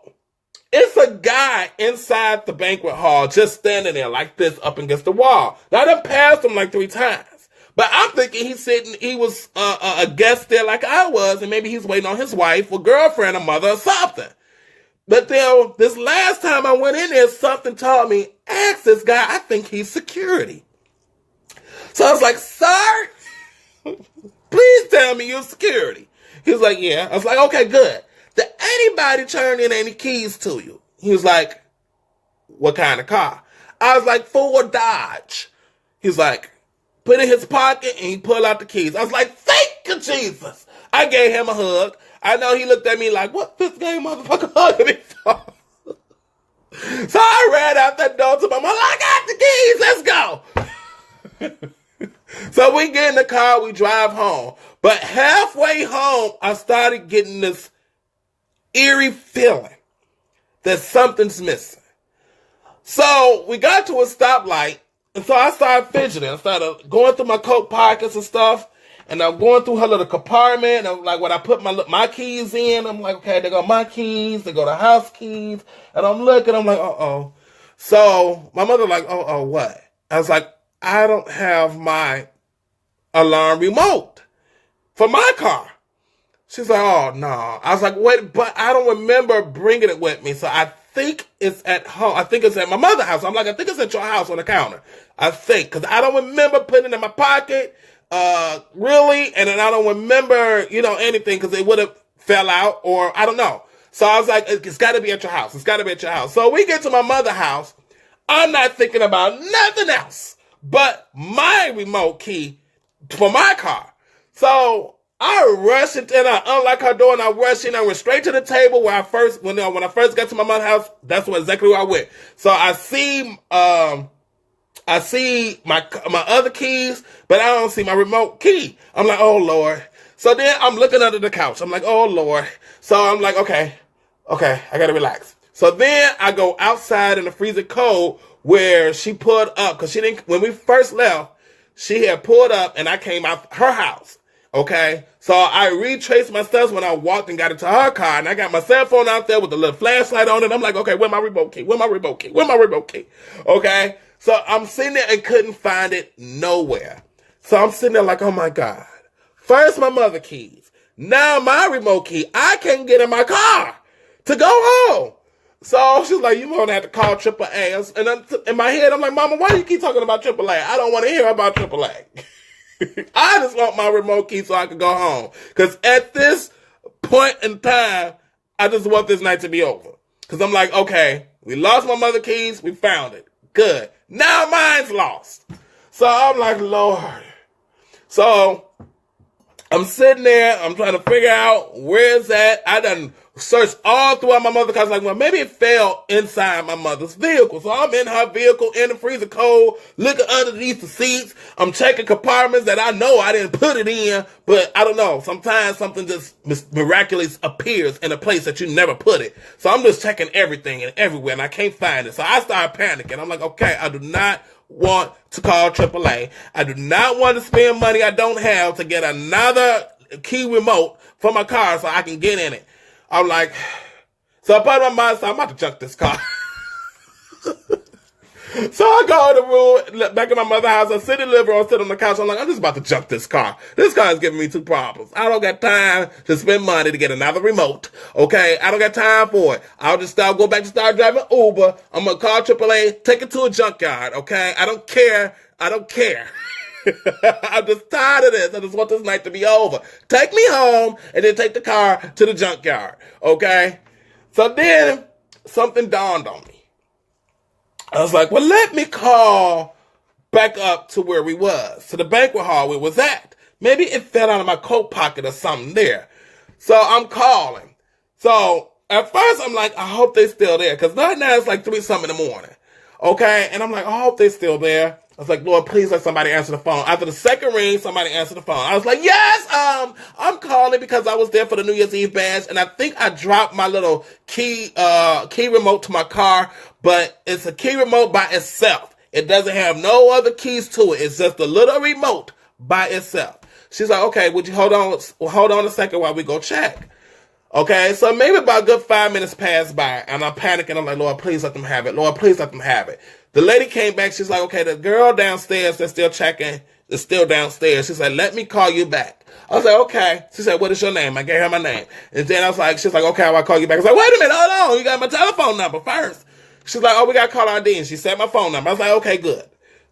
it's a guy inside the banquet hall just standing there like this up against the wall. Now I done passed him like 3 times. But I'm thinking he was a guest there like I was, and maybe he's waiting on his wife or girlfriend or mother or something. But then this last time I went in there, something told me, ask this guy, I think he's security. So I was like, sir? Please tell me you're security. He was like, yeah. I was like, okay, good. Did anybody turn in any keys to you? He was like, what kind of car? I was like, Ford Dodge. He's like, put in his pocket and he pulled out the keys. I was like, thank you, Jesus. I gave him a hug. I know he looked at me like, what this game motherfucker hugging me for? So I ran out that door to my mom. I got the keys. Let's go. So we get in the car, we drive home. But halfway home, I started getting this eerie feeling that something's missing. So we got to a stoplight, and so I started fidgeting. I started going through my coat pockets and stuff, and I'm going through her little compartment. And I'm like, when I put my keys in, I'm like, okay, they go my keys, they go the house keys. And I'm looking, I'm like, uh-oh. So my mother like, uh-oh, what? I was like, I don't have my alarm remote for my car. She's like, oh, no. I was like, wait, but I don't remember bringing it with me. So I think it's at home. I think it's at my mother's house. I'm like, I think it's at your house on the counter. I think, because I don't remember putting it in my pocket, really. And then I don't remember, anything, because it would have fell out, or I don't know. So I was like, it's got to be at your house. It's got to be at your house. So we get to my mother's house. I'm not thinking about nothing else but my remote key for my car. So I rush it and I unlock her door and I rush in. I went straight to the table where when I first got to my mother's house. That's exactly where I went. So I see my other keys, but I don't see my remote key. I'm like, oh Lord. So then I'm looking under the couch. I'm like, oh Lord. So I'm like, okay, I gotta relax. So then I go outside in the freezing cold where she pulled up, because when we first left, she had pulled up and I came out her house. Okay, so I retraced my steps when I walked and got into her car, and I got my cell phone out there with the little flashlight on it. I'm like, okay, where's my remote key? Where's my remote key? Where's my remote key? Okay, so I'm sitting there and couldn't find it nowhere. So I'm sitting there like, oh my God. First my mother keys, now my remote key. I can't get in my car to go home. So she's like, you gonna have to call AAA. And in my head, I'm like, Mama, why do you keep talking about AAA? I don't want to hear about AAA. I just want my remote key so I can go home. Because at this point in time, I just want this night to be over. Because I'm like, okay, we lost my mother keys. We found it. Good. Now mine's lost. So I'm like, Lord. So I'm sitting there. I'm trying to figure out where it's at. I done searched all throughout my mother's car. I was like, well, maybe it fell inside my mother's vehicle. So I'm in her vehicle in the freezer cold, looking underneath the seats. I'm checking compartments that I know I didn't put it in, but I don't know. Sometimes something just miraculously appears in a place that you never put it. So I'm just checking everything and everywhere, and I can't find it. So I started panicking. I'm like, okay, I do not want to call AAA. I do not want to spend money I don't have to get another key remote for my car so I can get in it. I'm like, so I put on my mind, so I'm about to junk this car. So I go in the room, back in my mother's house, I sit in the living room, I sit on the couch, I'm like, I'm just about to junk this car. This car is giving me 2 problems. I don't got time to spend money to get another remote, okay? I don't got time for it. I'll just go back to start driving Uber. I'm going to call AAA, take it to a junkyard, okay? I don't care. I'm just tired of this. I just want this night to be over. Take me home and then take the car to the junkyard. Okay? So then something dawned on me. I was like, well, let me call back up to where we was, to the banquet hall we was at. Maybe it fell out of my coat pocket or something there. So I'm calling. So at first I'm like, I hope they're still there. Because right now it's like 3-something in the morning. Okay? And I'm like, I hope they're still there. I was like, Lord, please let somebody answer the phone. After the second ring, somebody answered the phone. I was like, yes, I'm calling because I was there for the New Year's Eve bash, and I think I dropped my little key remote to my car, but it's a key remote by itself. It doesn't have no other keys to it. It's just a little remote by itself. She's like, okay, would you hold on a second while we go check? Okay, so maybe about a good 5 minutes passed by, and I'm panicking. I'm like, Lord, please let them have it. Lord, please let them have it. The lady came back. She's like, okay, the girl downstairs that's still checking is still downstairs. She said, let me call you back. I was like, okay. She said, what is your name? I gave her my name. And then she's like, okay, I'll call you back. I was like, wait a minute, hold on. You got my telephone number first. She's like, oh, we got caller ID. And she said my phone number. I was like, okay, good.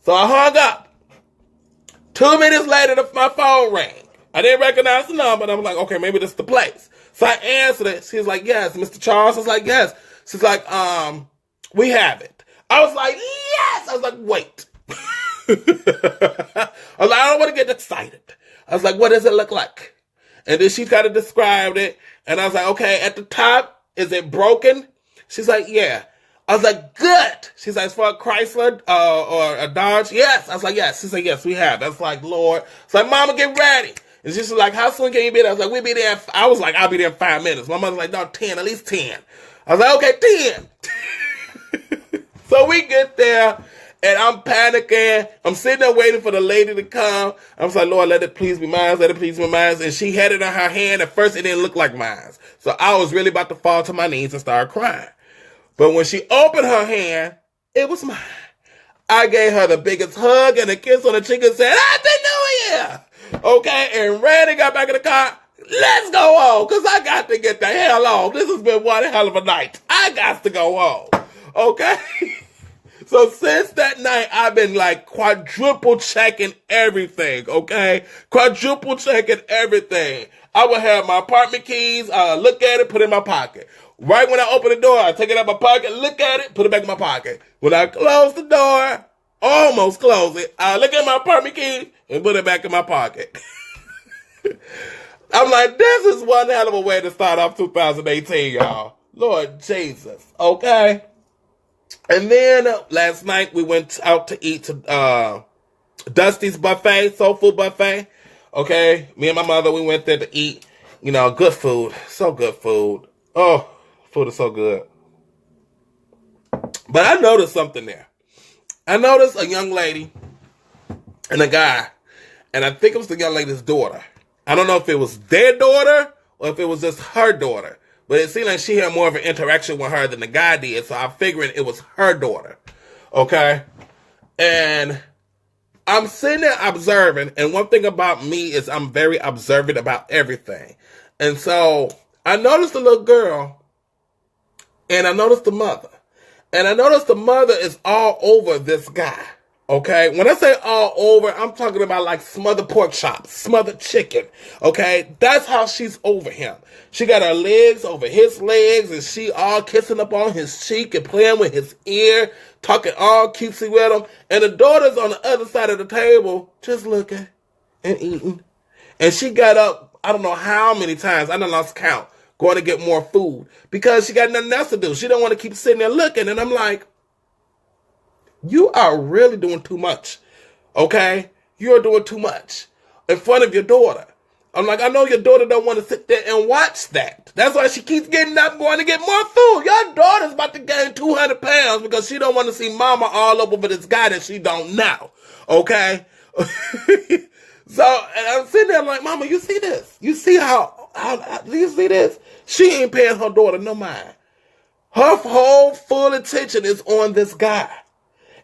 So I hung up. 2 minutes later, my phone rang. I didn't recognize the number. And I was like, okay, maybe this is the place. So I answered it. She was like, yes, Mr. Charles. I was like, yes. She's like, we have it. I was like, yes! I was like, wait. I was like, I don't want to get excited. I was like, what does it look like? And then she kind of described it. And I was like, okay, at the top, is it broken? She's like, yeah. I was like, good. She's like, it's for a Chrysler or a Dodge? Yes. I was like, yes. She's like, yes, we have. I was like, Lord. It's like, Mama, get ready. And she's like, how soon can you be there? I was like, we'll be there. I was like, I'll be there in 5 minutes. My mother's like, no, 10, at least 10. I was like, okay, 10. So we get there, and I'm panicking. I'm sitting there waiting for the lady to come. I was like, Lord, let it please be mine. Let it please be mine. And she had it in her hand. At first, it didn't look like mine. So I was really about to fall to my knees and start crying. But when she opened her hand, it was mine. I gave her the biggest hug and a kiss on the cheek and said, Happy New Year! Okay, and ran and got back in the car. let's go home, because I got to get the hell on. This has been one hell of a night. I got to go home. Okay? So since that night, I've been like quadruple checking everything, okay? Quadruple checking everything. I would have my apartment keys, look at it, put it in my pocket. Right when I open the door, I take it out of my pocket, look at it, put it back in my pocket. When I close the door, almost close it, I look at my apartment key and put it back in my pocket. I'm like, this is one hell of a way to start off 2018, y'all. Lord Jesus, okay? And then last night we went out to eat to Dusty's buffet, soul food buffet. Okay, me and my mother, we went there to eat, good food. So good food. Oh, food is so good. But I noticed something there. I noticed a young lady and a guy, and I think it was the young lady's daughter. I don't know if it was their daughter or if it was just her daughter. But it seemed like she had more of an interaction with her than the guy did, so I'm figuring it was her daughter. Okay? And I'm sitting there observing, and one thing about me is I'm very observant about everything. And so I noticed the little girl, and I noticed the mother. And I noticed the mother is all over this guy. Okay, when I say all over, I'm talking about like smothered pork chops, smothered chicken. Okay, that's how she's over him. She got her legs over his legs, and she all kissing up on his cheek and playing with his ear, talking all cutesy with him. And the daughter's on the other side of the table, just looking and eating. And she got up, I don't know how many times, I done lost count, going to get more food because she got nothing else to do. She don't want to keep sitting there looking. And I'm like, you are really doing too much, okay? You're doing too much in front of your daughter. I'm like, I know your daughter don't want to sit there and watch that. That's why she keeps getting up and going to get more food. Your daughter's about to gain 200 pounds because she don't want to see mama all over with this guy that she don't know, okay? So, and I'm sitting there like, mama, you see this? You see how do you see this? She ain't paying her daughter no mind. Her whole full attention is on this guy.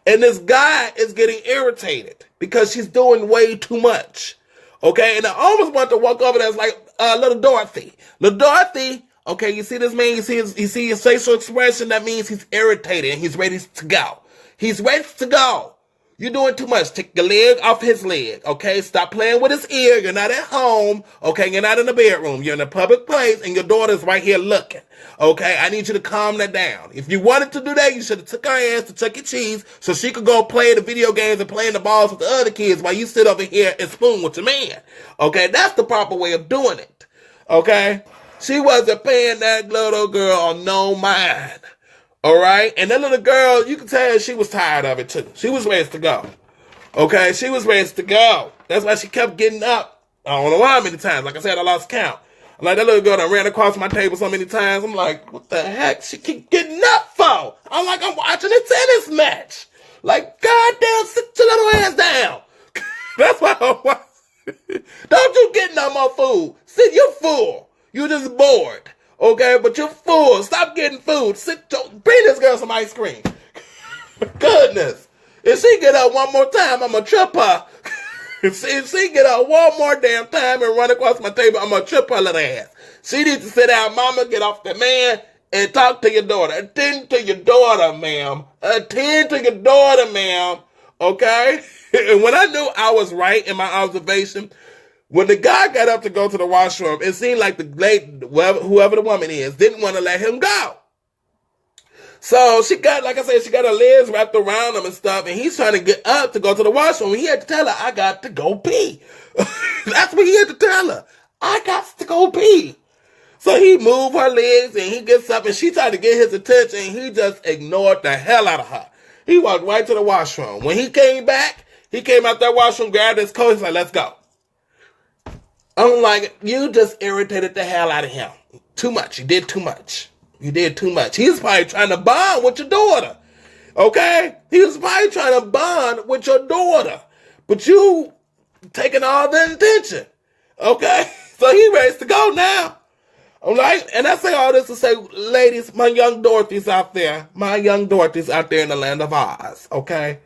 And this guy is getting irritated because she's doing way too much. Okay, and I almost want to walk over there as like little Dorothy. Little Dorothy, okay, you see this man, you see his facial expression, that means he's irritated and he's ready to go. He's ready to go. You're doing too much. Take your leg off his leg, okay? Stop playing with his ear. You're not at home, okay? You're not in the bedroom. You're in a public place, and your daughter's right here looking, okay? I need you to calm that down. If you wanted to do that, you should have took her ass to Chuck E. Cheese so she could go play the video games and playing the balls with the other kids while you sit over here and spoon with your man, okay? That's the proper way of doing it, okay? She wasn't paying that little girl no mind. All right? And that little girl, you can tell she was tired of it too. She was ready to go. Okay? She was ready to go. That's why she kept getting up. I don't know how many times. Like I said, I lost count. Like that little girl that ran across my table so many times. I'm like, what the heck? She keep getting up for? I'm like, I'm watching a tennis match. Like, goddamn, sit your little ass down. That's why I'm watching. Don't you get no more food. Sit, you're full. You're just bored. Okay, but you're full. Stop getting food. Bring this girl some ice cream. Goodness. If she get up one more time, I'm going to trip her. If she get up one more damn time and run across my table, I'm going to trip her little ass. She needs to sit down, mama, get off the man, and talk to your daughter. Attend to your daughter, ma'am. Attend to your daughter, ma'am. Okay? And when I knew I was right in my observation, when the guy got up to go to the washroom, it seemed like the lady, whoever the woman is, didn't want to let him go. So she got, like I said, she got her legs wrapped around him and stuff, and he's trying to get up to go to the washroom. He had to tell her, I got to go pee. That's what he had to tell her. I got to go pee. So he moved her legs, and he gets up, and she tried to get his attention, and he just ignored the hell out of her. He walked right to the washroom. When he came back, he came out that washroom, grabbed his coat, he's like, let's go. I'm like, you just irritated the hell out of him. Too much. You did too much. You did too much. He's probably trying to bond with your daughter. Okay? He was probably trying to bond with your daughter. But you taking all the attention. Okay? So he ready to go now. I'm like, and I say all this to say, ladies, my young Dorothy's out there. My young Dorothy's out there in the land of Oz. Okay?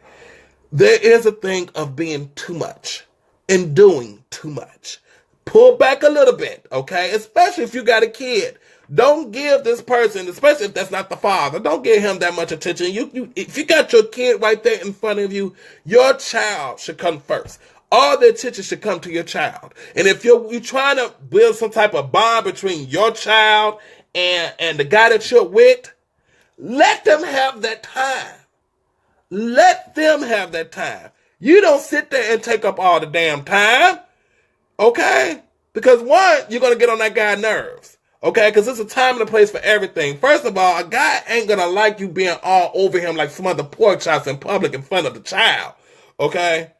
There is a thing of being too much and doing too much. pull back a little bit, okay? Especially if you got a kid. Don't give this person, especially if that's not the father, don't give him that much attention. If you got your kid right there in front of you, your child should come first. All the attention should come to your child. And if you're trying to build some type of bond between your child and the guy that you're with, let them have that time. Let them have that time. You don't sit there and take up all the damn time, okay? Because one, you're going to get on that guy's nerves. Okay, because it's a time and a place for everything. First of all, a guy ain't going to like you being all over him like some other pork chops in public in front of the child. Okay?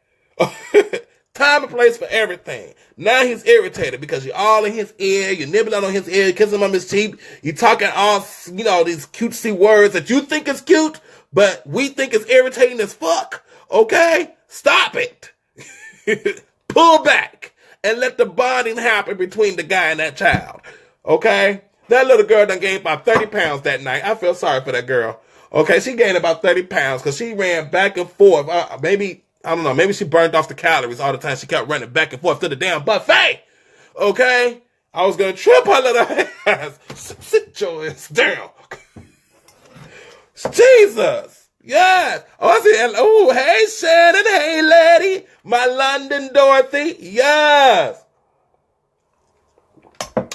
Time and place for everything. Now he's irritated because you're all in his ear, you're nibbling on his ear, kissing him on his cheek, you're talking all, these cutesy words that you think is cute, but we think is irritating as fuck. Okay? Stop it. Pull back and let the bonding happen between the guy and that child. Okay? That little girl done gained about 30 pounds that night. I feel sorry for that girl. Okay, she gained about 30 pounds because she ran back and forth. Maybe she burned off the calories all the time. She kept running back and forth to the damn buffet. Okay? I was going to trip her little ass. Sit your ass down. Jesus. Yes. Oh, I see. Oh, hey, Shannon. Hey, lady. My London Dorothy. Yes.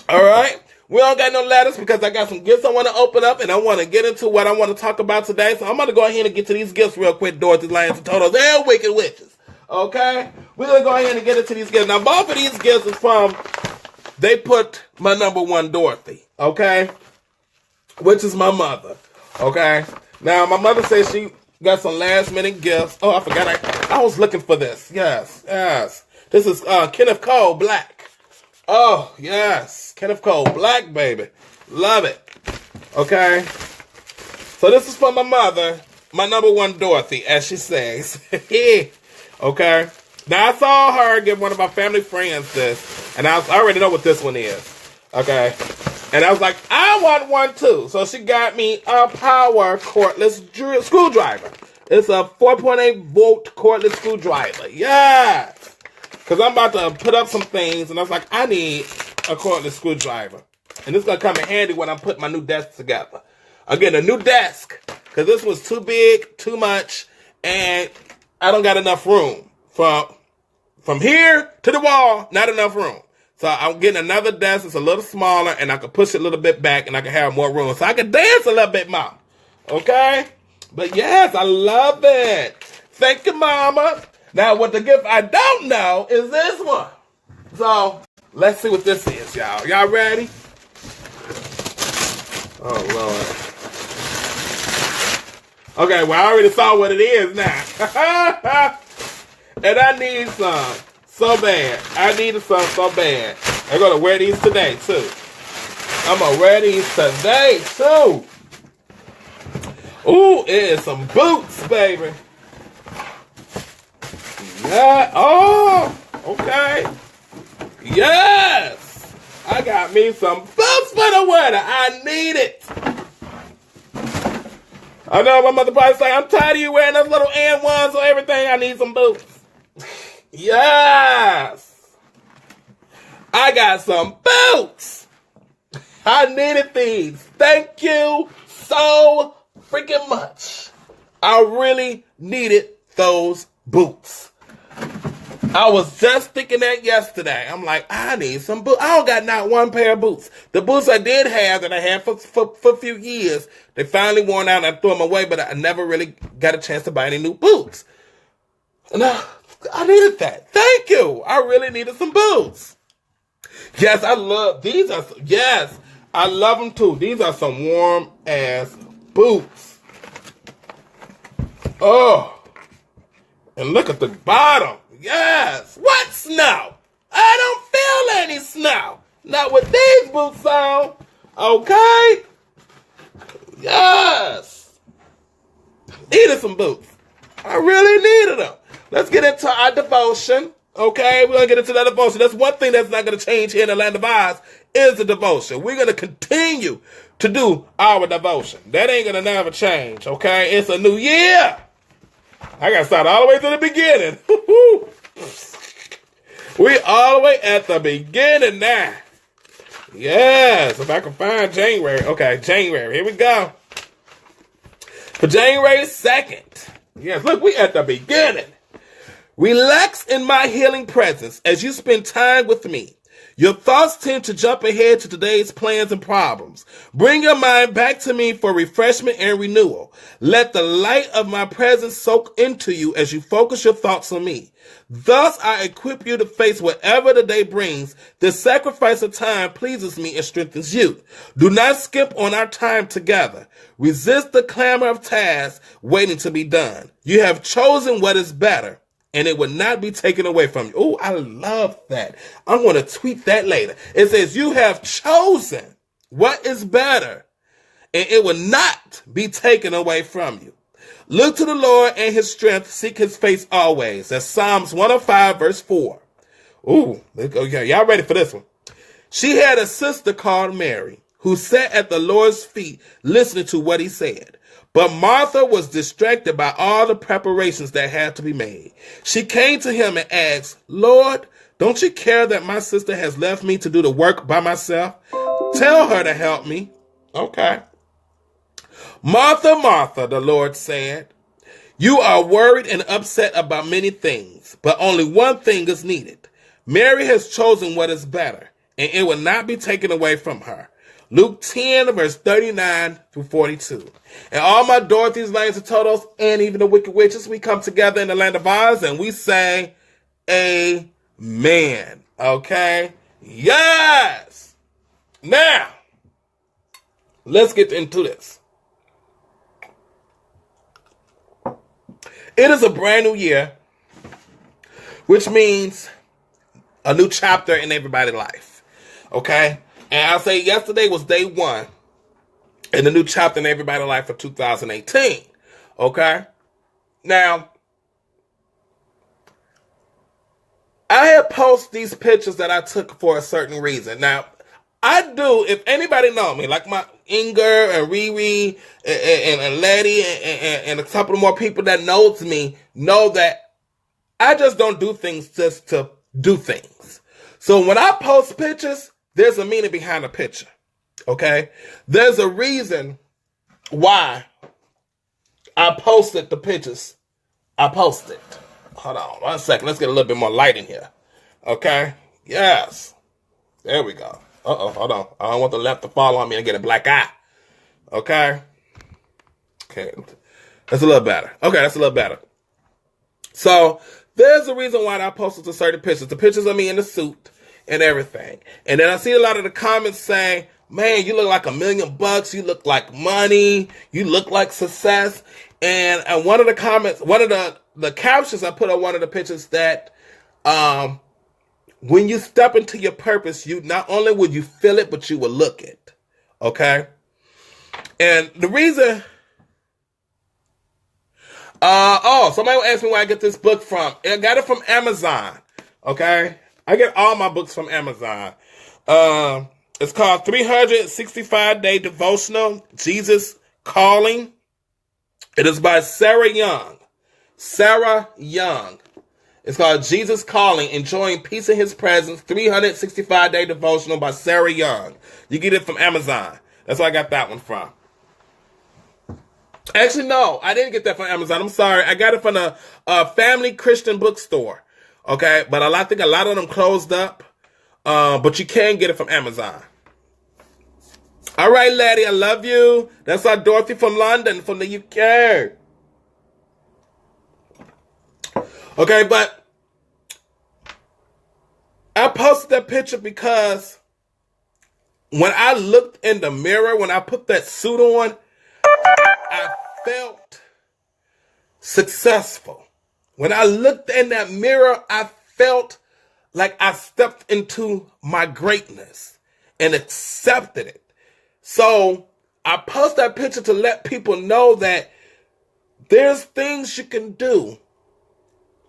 All right. We don't got no letters because I got some gifts I want to open up and I want to get into what I want to talk about today. So I'm going to go ahead and get to these gifts real quick, Dorothy, Lions, and Totos, and Wicked Witches. Okay? We're going to go ahead and get into these gifts. Now, both of these gifts is from, they put my number one Dorothy. Okay? Which is my mother. Okay? Now, my mother says she got some last minute gifts. Oh, I forgot. I was looking for this. Yes. Yes. This is Kenneth Cole Black. Oh, yes. Kenneth Cole Black, baby. Love it. Okay. So this is for my mother, my number one Dorothy, as she says. Okay. Now, I saw her give one of my family friends this, and I already know what this one is. Okay. And I was like, I want one too. So she got me a power cordless screwdriver. It's a 4.8 volt cordless screwdriver. Yes. Because I'm about to put up some things, and I was like, I need a cordless screwdriver. And this is going to come in handy when I'm putting my new desk together. I'm getting a new desk, because this was too big, too much, and I don't got enough room. From here to the wall, not enough room. So I'm getting another desk that's a little smaller, and I can push it a little bit back, and I can have more room. So I can dance a little bit more. Okay? But yes, I love it. Thank you, Mama. Now, what the gift I don't know is this one. So, let's see what this is, y'all. Y'all ready? Oh, Lord. Okay, well, I already saw what it is now. And I need some so bad. I needed some so bad. I'm going to wear these today, too. I'm going to wear these today, too. Ooh, it is some boots, baby. Yeah. Oh, okay. Yes. I got me some boots for the winter. I need it. I know my mother probably say, I'm tired of you wearing those little N1s or everything. I need some boots. Yes. I got some boots. I needed these. Thank you so freaking much. I really needed those boots. I was just thinking that yesterday. I'm like, I need some boots. I don't got not one pair of boots. The boots I did have that I had for a few years, they finally worn out and I threw them away, but I never really got a chance to buy any new boots. No, I needed that. Thank you. I really needed some boots. Yes, I love these. Yes, I love them too. These are some warm ass boots. Oh. And look at the bottom. Yes. What snow? I don't feel any snow. Not with these boots on. Okay. Yes. Needed some boots. I really needed them. Let's get into our devotion. Okay, we're going to get into that devotion. That's one thing that's not going to change here in the land of Oz is the devotion. We're going to continue to do our devotion. That ain't going to never change, okay? It's a new year. I got to start all the way to the beginning. We all the way at the beginning now. Yes, if I can find January. Okay, January. Here we go. For January 2nd. Yes, look, we at the beginning. Relax in my healing presence as you spend time with me. Your thoughts tend to jump ahead to today's plans and problems. Bring your mind back to me for refreshment and renewal. Let the light of my presence soak into you as you focus your thoughts on me. Thus, I equip you to face whatever the day brings. This sacrifice of time pleases me and strengthens you. Do not skip on our time together. Resist the clamor of tasks waiting to be done. You have chosen what is better, and it will not be taken away from you. Oh, I love that. I'm going to tweet that later. It says, you have chosen what is better, and it will not be taken away from you. Look to the Lord and his strength. Seek his face always. That's Psalms 105, verse 4. Ooh, okay, y'all ready for this one? She had a sister called Mary who sat at the Lord's feet listening to what he said. But Martha was distracted by all the preparations that had to be made. She came to him and asked, Lord, don't you care that my sister has left me to do the work by myself? Tell her to help me. Okay. Martha, Martha, the Lord said, you are worried and upset about many things, but only one thing is needed. Mary has chosen what is better, and it will not be taken away from her. Luke 10, verse 39 through 42. And all my Dorothy's, Lanes, and Totos, and even the Wicked Witches, we come together in the land of Oz, and we say, amen. Okay? Yes! Now, let's get into this. It is a brand new year, which means a new chapter in everybody's life. Okay? And I'll say yesterday was day one in the new chapter in everybody's life for 2018. Okay? Now, I had posted these pictures that I took for a certain reason. Now, I do, if anybody know me, like my Inger and Riri and Letty and a couple of more people that knows me, know that I just don't do things just to do things. So when I post pictures, there's a meaning behind the picture. Okay? There's a reason why I posted the pictures I posted. Hold on 1 second. Let's get a little bit more light in here. Okay? Yes. There we go. Hold on. I don't want the left to fall on me and get a black eye. Okay? Okay. That's a little better. Okay, that's a little better. So, there's a reason why I posted the certain pictures. The pictures of me in the suit and everything. And then I see a lot of the comments saying, man, you look like $1 million. You look like money. You look like success. And one of the comments, one of the captions I put on one of the pictures that, when you step into your purpose, you not only would you feel it, but you will look it. Okay? And the reason... somebody will ask me where I get this book from. I got it from Amazon. Okay? I get all my books from Amazon. It's called 365 Day Devotional, Jesus Calling. It is by Sarah Young. Sarah Young. It's called Jesus Calling, Enjoying Peace in His Presence, 365 Day Devotional by Sarah Young. You get it from Amazon. That's where I got that one from. Actually, no, I didn't get that from Amazon. I'm sorry. I got it from a family Christian bookstore. Okay? But I think a lot of them closed up. But you can get it from Amazon. All right, laddie, I love you. That's our Dorothy from London, from the UK. Okay, but I posted that picture because when I looked in the mirror, when I put that suit on, I felt successful. When I looked in that mirror, I felt like I stepped into my greatness and accepted it. So I post that picture to let people know that there's things you can do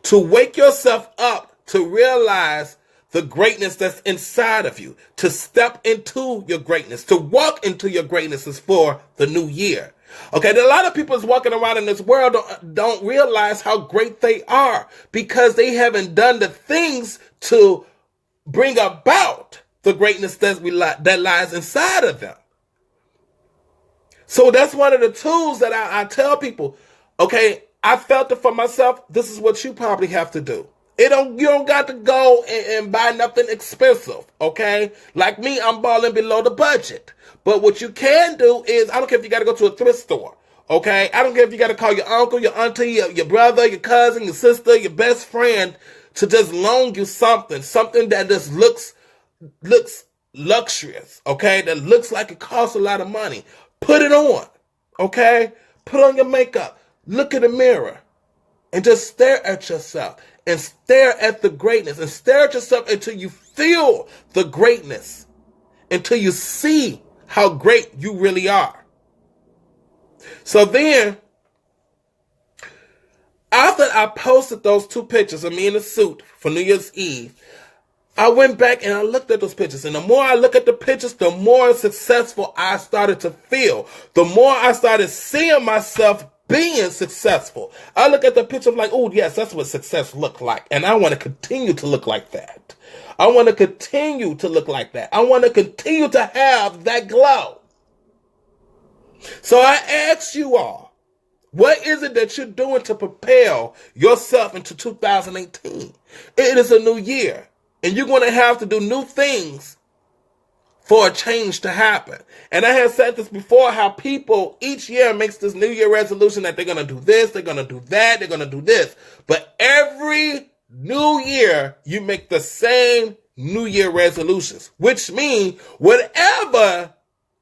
to wake yourself up to realize the greatness that's inside of you. To step into your greatness, to walk into your greatness is for the new year. Okay, there are a lot of people is walking around in this world don't realize how great they are because they haven't done the things to bring about the greatness that lies inside of them. So that's one of the tools that I tell people. Okay, I felt it for myself. This is what you probably have to do. You don't got to go and buy nothing expensive. Okay, like me, I'm balling below the budget. But what you can do is, I don't care if you got to go to a thrift store. Okay, I don't care if you got to call your uncle, your auntie, your brother, your cousin, your sister, your best friend to just loan you something that just looks luxurious. Okay, that looks like it costs a lot of money. Put it on. Okay, put on your makeup. Look in the mirror and just stare at yourself and stare at the greatness and stare at yourself until you feel the greatness, until you see how great you really are. So then, after I posted those 2 pictures of me in a suit for New Year's Eve, I went back and I looked at those pictures. And the more I look at the pictures, the more successful I started to feel. The more I started seeing myself being successful. I look at the picture, I'm like, oh, yes, that's what success looked like. And I want to continue to look like that. I want to continue to look like that. I want to continue to have that glow. So I ask you all, what is it that you're doing to propel yourself into 2018? It is a new year, and you're going to have to do new things for a change to happen. And I have said this before, how people each year makes this New Year resolution that they're going to do this, they're going to do that, they're going to do this. But every New Year, you make the same New Year resolutions, which means whatever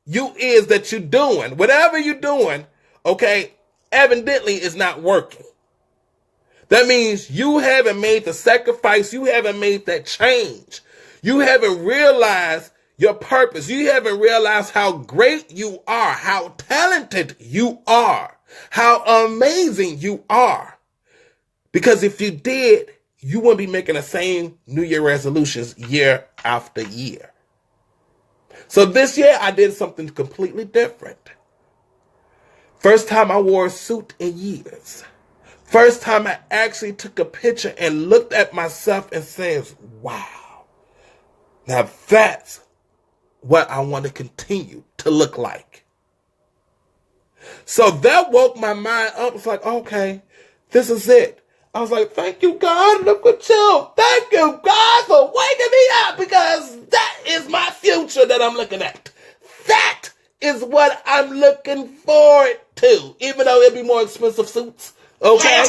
that you're doing, whatever you're doing, okay, evidently is not working. That means you haven't made the sacrifice, you haven't made that change. You haven't realized your purpose. You haven't realized how great you are, how talented you are, how amazing you are. Because if you did, you wouldn't be making the same New Year resolutions year after year. So this year, I did something completely different. First time I wore a suit in years. First time I actually took a picture and looked at myself and says, wow, now that's what I want to continue to look like. So that woke my mind up. It's like, okay, this is it. I was like, thank you, God. Look at you. Thank you, God, for waking me up, because that is my future that I'm looking at. That is what I'm looking forward to, even though it'd be more expensive suits. Okay?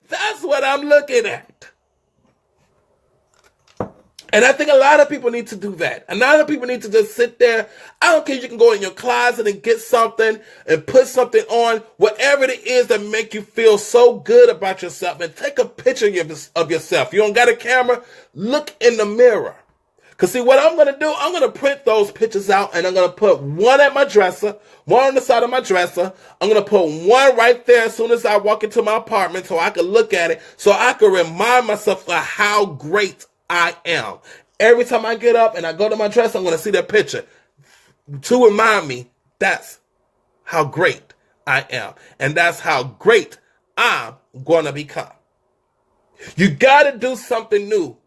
That's what I'm looking at. And I think a lot of people need to do that. A lot of people need to just sit there. I don't care if you can go in your closet and get something and put something on, whatever it is that make you feel so good about yourself, and take a picture of yourself. You don't got a camera? Look in the mirror. Because see, what I'm going to do, I'm going to print those pictures out, and I'm going to put one at my dresser, one on the side of my dresser. I'm going to put one right there as soon as I walk into my apartment so I can look at it, so I can remind myself of how great I am. Every time I get up and I go to my dresser, I'm going to see that picture to remind me that's how great I am. And that's how great I'm going to become. You got to do something new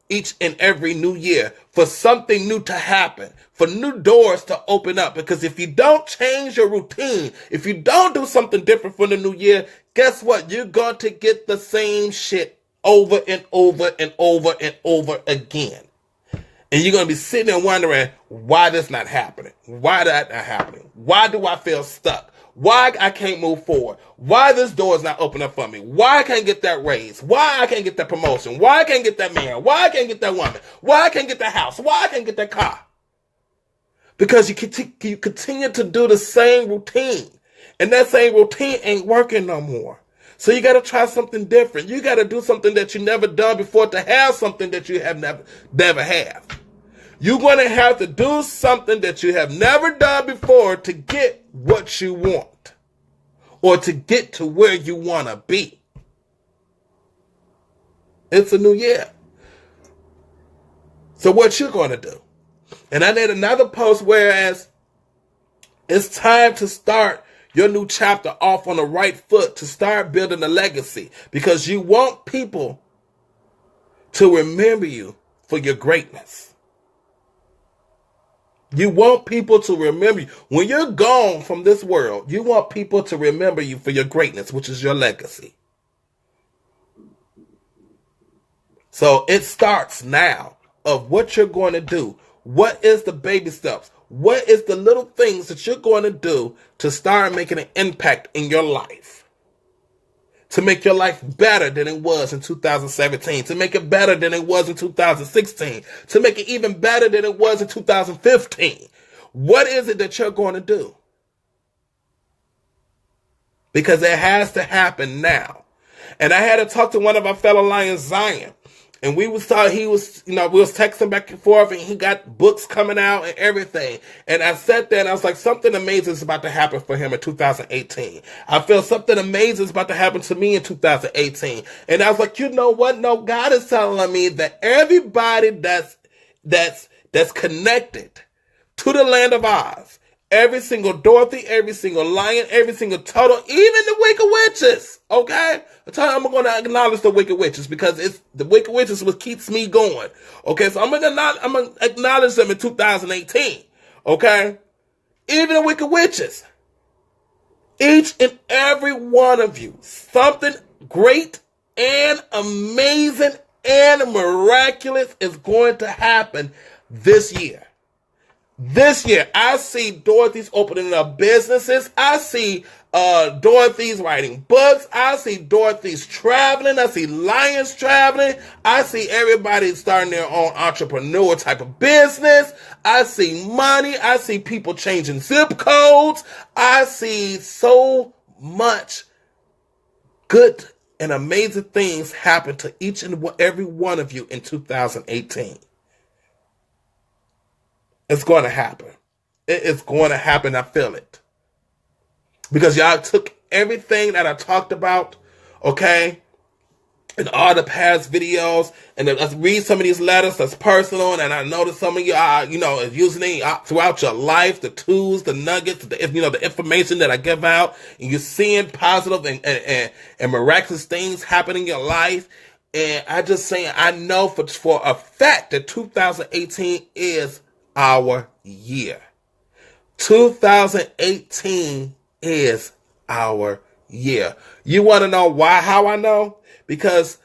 each and every new year, for something new to happen, for new doors to open up. Because if you don't change your routine, if you don't do something different for the new year, guess what? You're going to get the same shit over and over and over and over again. And you're going to be sitting there wondering, why this not happening? Why that not happening? Why do I feel stuck? Why I can't move forward? Why this door is not open up for me? Why I can't get that raise? Why I can't get that promotion? Why I can't get that man? Why I can't get that woman? Why I can't get that house? Why I can't get that car? Because you continue to do the same routine. And that same routine ain't working no more. So you got to try something different. You got to do something that you never done before to have something that you have never have. You're going to have to do something that you have never done before to get what you want, or to get to where you want to be. It's a new year. So what you going to do? And I did another post whereas it's time to start your new chapter off on the right foot, to start building a legacy, because you want people to remember you for your greatness. You want people to remember you. When you're gone from this world, you want people to remember you for your greatness, which is your legacy. So it starts now of what you're going to do. What is the baby steps? What is the little things that you're going to do to start making an impact in your life? To make your life better than it was in 2017. To make it better than it was in 2016. To make it even better than it was in 2015. What is it that you're going to do? Because it has to happen now. And I had to talk to one of our fellow Lions, Zion. And we was talking, we was texting back and forth, and he got books coming out and everything. And I sat there and I was like, something amazing is about to happen for him in 2018. I feel something amazing is about to happen to me in 2018. And I was like, you know what? No, God is telling me that everybody that's connected to the land of Oz, every single Dorothy, every single lion, every single turtle, even the Wicked Witches, okay? I'm going to acknowledge the Wicked Witches because it's the Wicked Witches what keeps me going, okay? So I'm going to acknowledge them in 2018, okay? Even the Wicked Witches, each and every one of you, something great and amazing and miraculous is going to happen this year. This year, I see Dorothy's opening up businesses. I see Dorothy's writing books. I see Dorothy's traveling. I see Lions traveling. I see everybody starting their own entrepreneur type of business. I see money. I see people changing zip codes. I see so much good and amazing things happen to each and every one of you in 2018. It's going to happen. It is going to happen. I feel it. Because y'all took everything that I talked about, okay, in all the past videos, and then let's read some of these letters that's personal, and I noticed some of you are, using it throughout your life, the tools, the nuggets, the information that I give out, and you're seeing positive and miraculous things happen in your life. And I just saying, I know for a fact that 2018 is our year. 2018 is our year. You want to know how I know? Because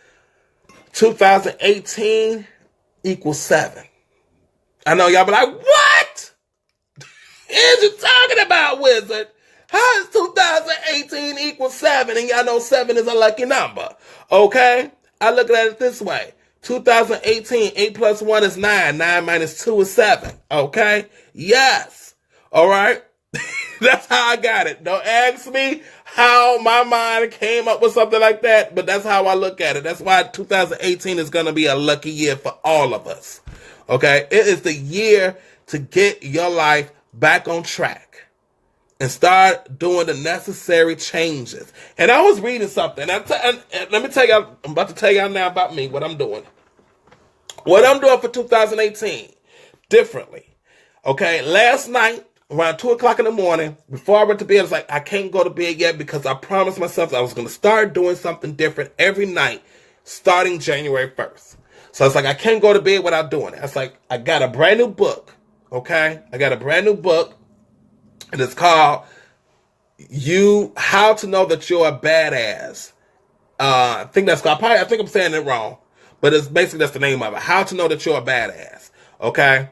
2018 equals 7. I know y'all be like, what is you talking about, Wizard? How is 2018 equals 7? And y'all know 7 is a lucky number. Okay? I look at it this way. 2018, 8 plus 1 is 9. 9 minus 2 is 7. Okay? Yes. All right? That's how I got it. Don't ask me how my mind came up with something like that, but that's how I look at it. That's why 2018 is going to be a lucky year for all of us. Okay? It is the year to get your life back on track and start doing the necessary changes. And I was reading something. Let me tell y'all, I'm about to tell y'all now about me, what I'm doing. What I'm doing for 2018, differently. Okay, last night, around 2 o'clock in the morning, before I went to bed, I was like, I can't go to bed yet because I promised myself that I was going to start doing something different every night starting January 1st. So it's like, I can't go to bed without doing it. It's like, I got a brand new book, okay? I got a brand new book, and it's called How to Know That You're a Badass. I think I'm saying it wrong, but it's basically that's the name of it. How to Know That You're a Badass, okay?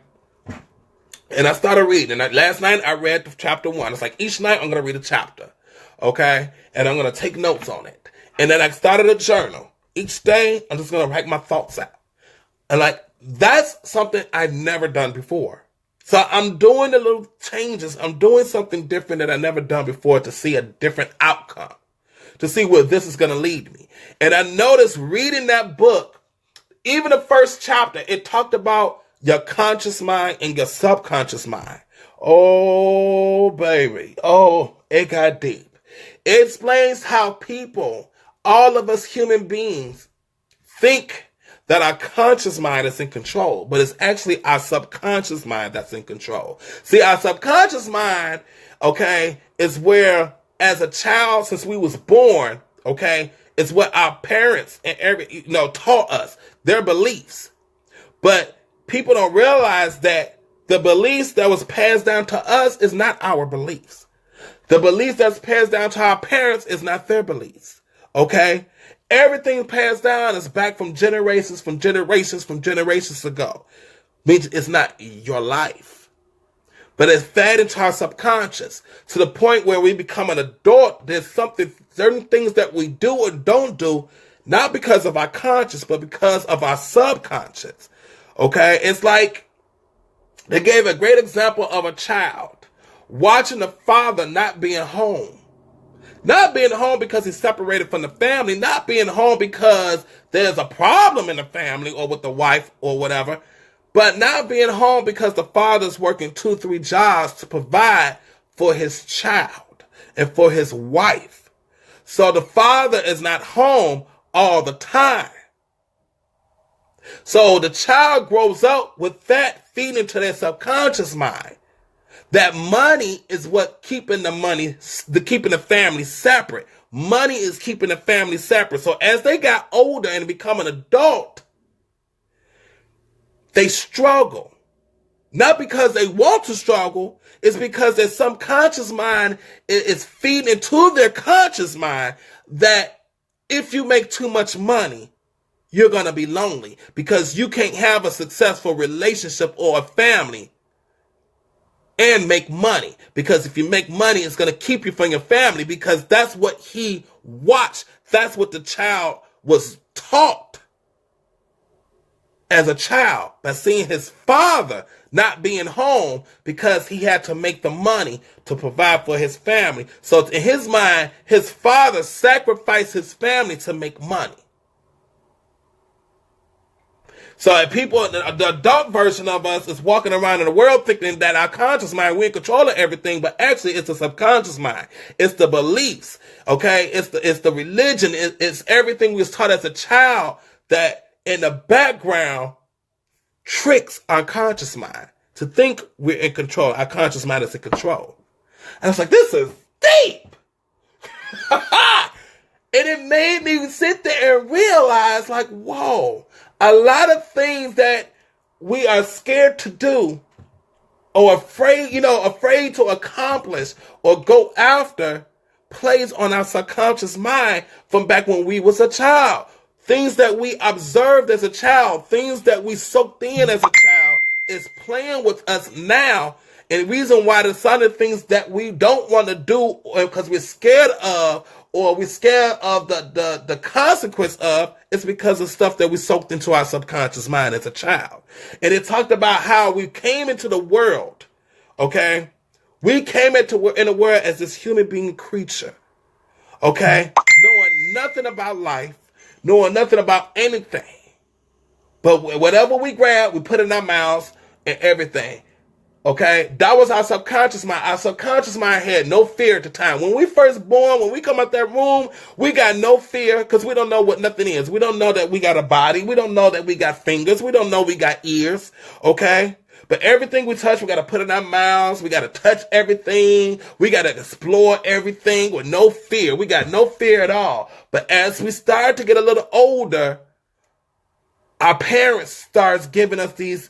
And I started reading. And last night I read chapter 1. It's like each night I'm going to read a chapter. Okay? And I'm going to take notes on it. And then I started a journal. Each day I'm just going to write my thoughts out. And like, that's something I've never done before. So I'm doing the little changes. I'm doing something different that I've never done before to see a different outcome. To see where this is going to lead me. And I noticed reading that book, even the first chapter, it talked about your conscious mind and your subconscious mind. Oh, baby. Oh, it got deep. It explains how people, all of us human beings, think that our conscious mind is in control, but it's actually our subconscious mind that's in control. See, our subconscious mind, okay, is where, as a child, since we was born, okay, it's what our parents and taught us, their beliefs. But people don't realize that the beliefs that was passed down to us is not our beliefs. The beliefs that's passed down to our parents is not their beliefs. Okay? Everything passed down is back from generations ago. Means it's not your life. But it's fed into our subconscious to the point where we become an adult. There's certain things that we do or don't do, not because of our conscious, but because of our subconscious. Okay? It's like they gave a great example of a child watching the father not being home. Not being home because he's separated from the family. Not being home because there's a problem in the family or with the wife or whatever. But not being home because the father's working 2-3 jobs to provide for his child and for his wife. So the father is not home all the time. So the child grows up with that feeding into their subconscious mind. That money is what keeping the family separate. Money is keeping the family separate. So as they got older and become an adult, they struggle. Not because they want to struggle, it's because their subconscious mind is feeding into their conscious mind that if you make too much money, you're going to be lonely because you can't have a successful relationship or a family and make money. Because if you make money, it's going to keep you from your family because that's what he watched. That's what the child was taught as a child, by seeing his father not being home because he had to make the money to provide for his family. So in his mind, his father sacrificed his family to make money. So people, the adult version of us is walking around in the world thinking that our conscious mind, we're in control of everything, but actually it's the subconscious mind. It's the beliefs, okay? It's the religion. It's everything we was taught as a child that in the background tricks our conscious mind to think we're in control. Our conscious mind is in control. And I was like, this is deep. And it made me sit there and realize, like, whoa, a lot of things that we are scared to do or afraid to accomplish or go after plays on our subconscious mind from back when we was a child. Things that we observed as a child, things that we soaked in as a child is playing with us now. And the reason why there's some of the things that we don't want to do because we're scared of, or we're scared of the consequence of, is because of stuff that we soaked into our subconscious mind as a child. And it talked about how we came into the world, okay? We came in the world as this human being creature, okay? Knowing nothing about life, knowing nothing about anything. But whatever we grab, we put in our mouths and everything. Okay? That was our subconscious mind. Our subconscious mind had no fear at the time. When we first born, when we come out that room, we got no fear because we don't know what nothing is. We don't know that we got a body. We don't know that we got fingers. We don't know we got ears. Okay? But everything we touch, we got to put in our mouths. We got to touch everything. We got to explore everything with no fear. We got no fear at all. But as we start to get a little older, our parents starts giving us these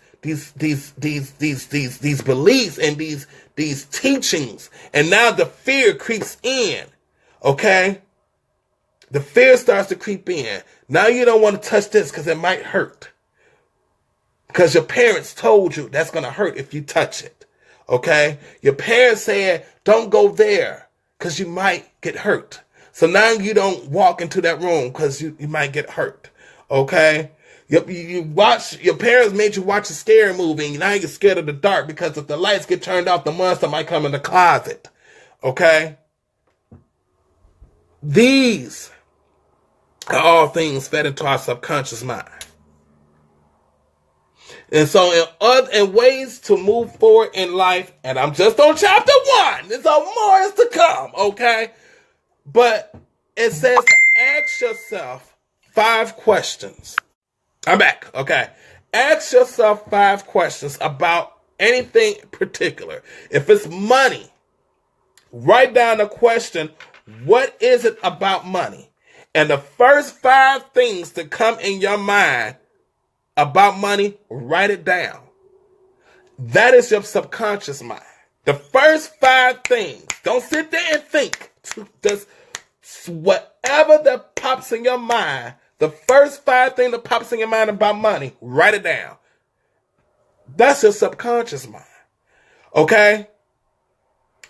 beliefs and these teachings. And now the fear creeps in. Okay? The fear starts to creep in. Now you don't want to touch this because it might hurt. Because your parents told you that's going to hurt if you touch it. Okay? Your parents said, don't go there because you might get hurt. So now you don't walk into that room because you might get hurt. Okay? Your parents made you watch a scary movie and now you're scared of the dark because if the lights get turned off, the monster might come in the closet. Okay? These are all things fed into our subconscious mind. And so in ways to move forward in life, and I'm just on chapter 1, there's more is to come, okay? But it says to ask yourself 5 questions. I'm back. Okay. Ask yourself 5 questions about anything particular. If it's money, write down a question, what is it about money? And the first 5 things that come in your mind about money, write it down. That is your subconscious mind. The first 5 things. Don't sit there and think. Just whatever that pops in your mind, the first 5 things that pops in your mind about money, write it down. That's your subconscious mind. Okay?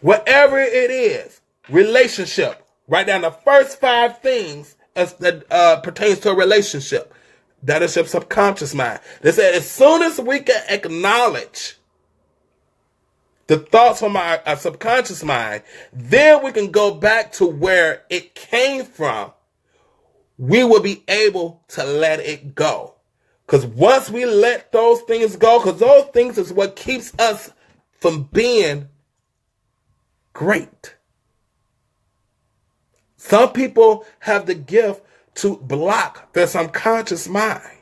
Whatever it is, relationship, write down the first 5 things that pertains to a relationship. That is your subconscious mind. They said as soon as we can acknowledge the thoughts from our subconscious mind, then we can go back to where it came from. We will be able to let it go. Because once we let those things go, because those things is what keeps us from being great. Some people have the gift to block their subconscious mind.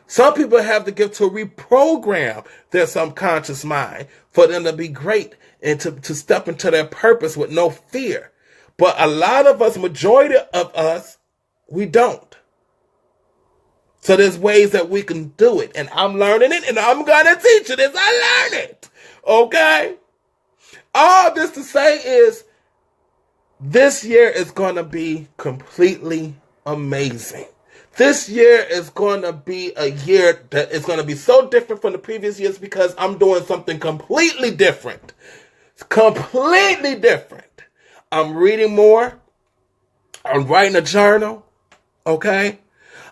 Some people have the gift to reprogram their subconscious mind for them to be great and to step into their purpose with no fear. But a lot of us, majority of us, we don't. So there's ways that we can do it. And I'm learning it and I'm going to teach it as I learn it. Okay? All this to say is this year is going to be completely amazing. This year is going to be a year that is going to be so different from the previous years because I'm doing something completely different. It's completely different. I'm reading more. I'm writing a journal. Okay?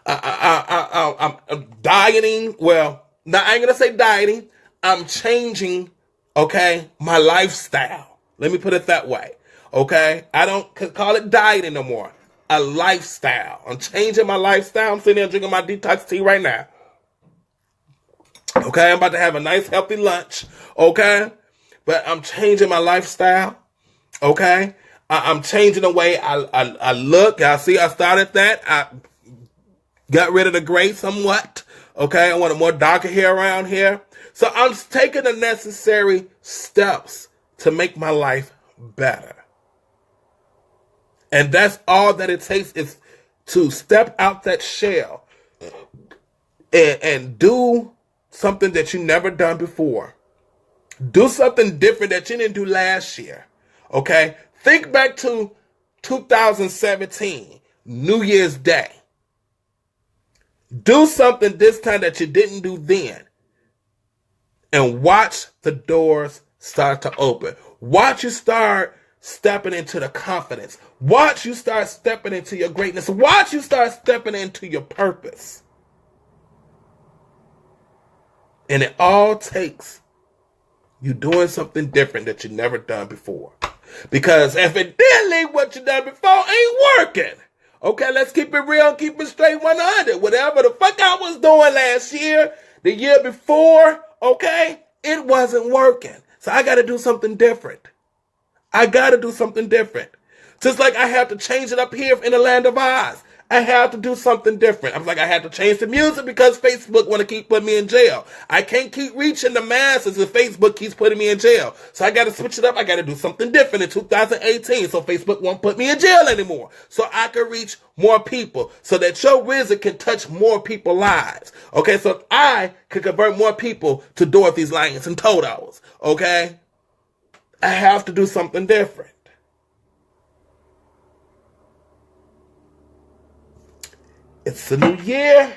I'm dieting. Well, now I ain't going to say dieting. I'm changing, okay, my lifestyle. Let me put it that way. Okay? I don't call it dieting no more. A lifestyle. I'm changing my lifestyle. I'm sitting there drinking my detox tea right now. Okay? I'm about to have a nice healthy lunch. Okay? But I'm changing my lifestyle. Okay? I'm changing the way I look. Y'all see, I started that. I got rid of the gray somewhat. Okay? I want a more darker hair around here. So I'm taking the necessary steps to make my life better. And that's all that it takes is to step out that shell and do something that you never done before. Do something different that you didn't do last year. Okay? Think back to 2017, New Year's Day. Do something this time that you didn't do then. And watch the doors start to open. Watch you start stepping into the confidence. Watch you start stepping into your greatness. Watch you start stepping into your purpose. And it all takes you doing something different that you never done before. Because evidently what you done before ain't working. Okay, let's keep it real and keep it straight 100. Whatever the fuck I was doing last year, the year before, okay, it wasn't working. So I got to do something different. I got to do something different. Just like I have to change it up here in the land of Oz. I have to do something different. I'm like, I had to change the music because Facebook want to keep putting me in jail. I can't keep reaching the masses if Facebook keeps putting me in jail. So I got to switch it up. I got to do something different in 2018 so Facebook won't put me in jail anymore. So I can reach more people so that your wizard can touch more people's lives. Okay, so I can convert more people to Dorothy's Lions and Totos. Okay? I have to do something different. It's a new year.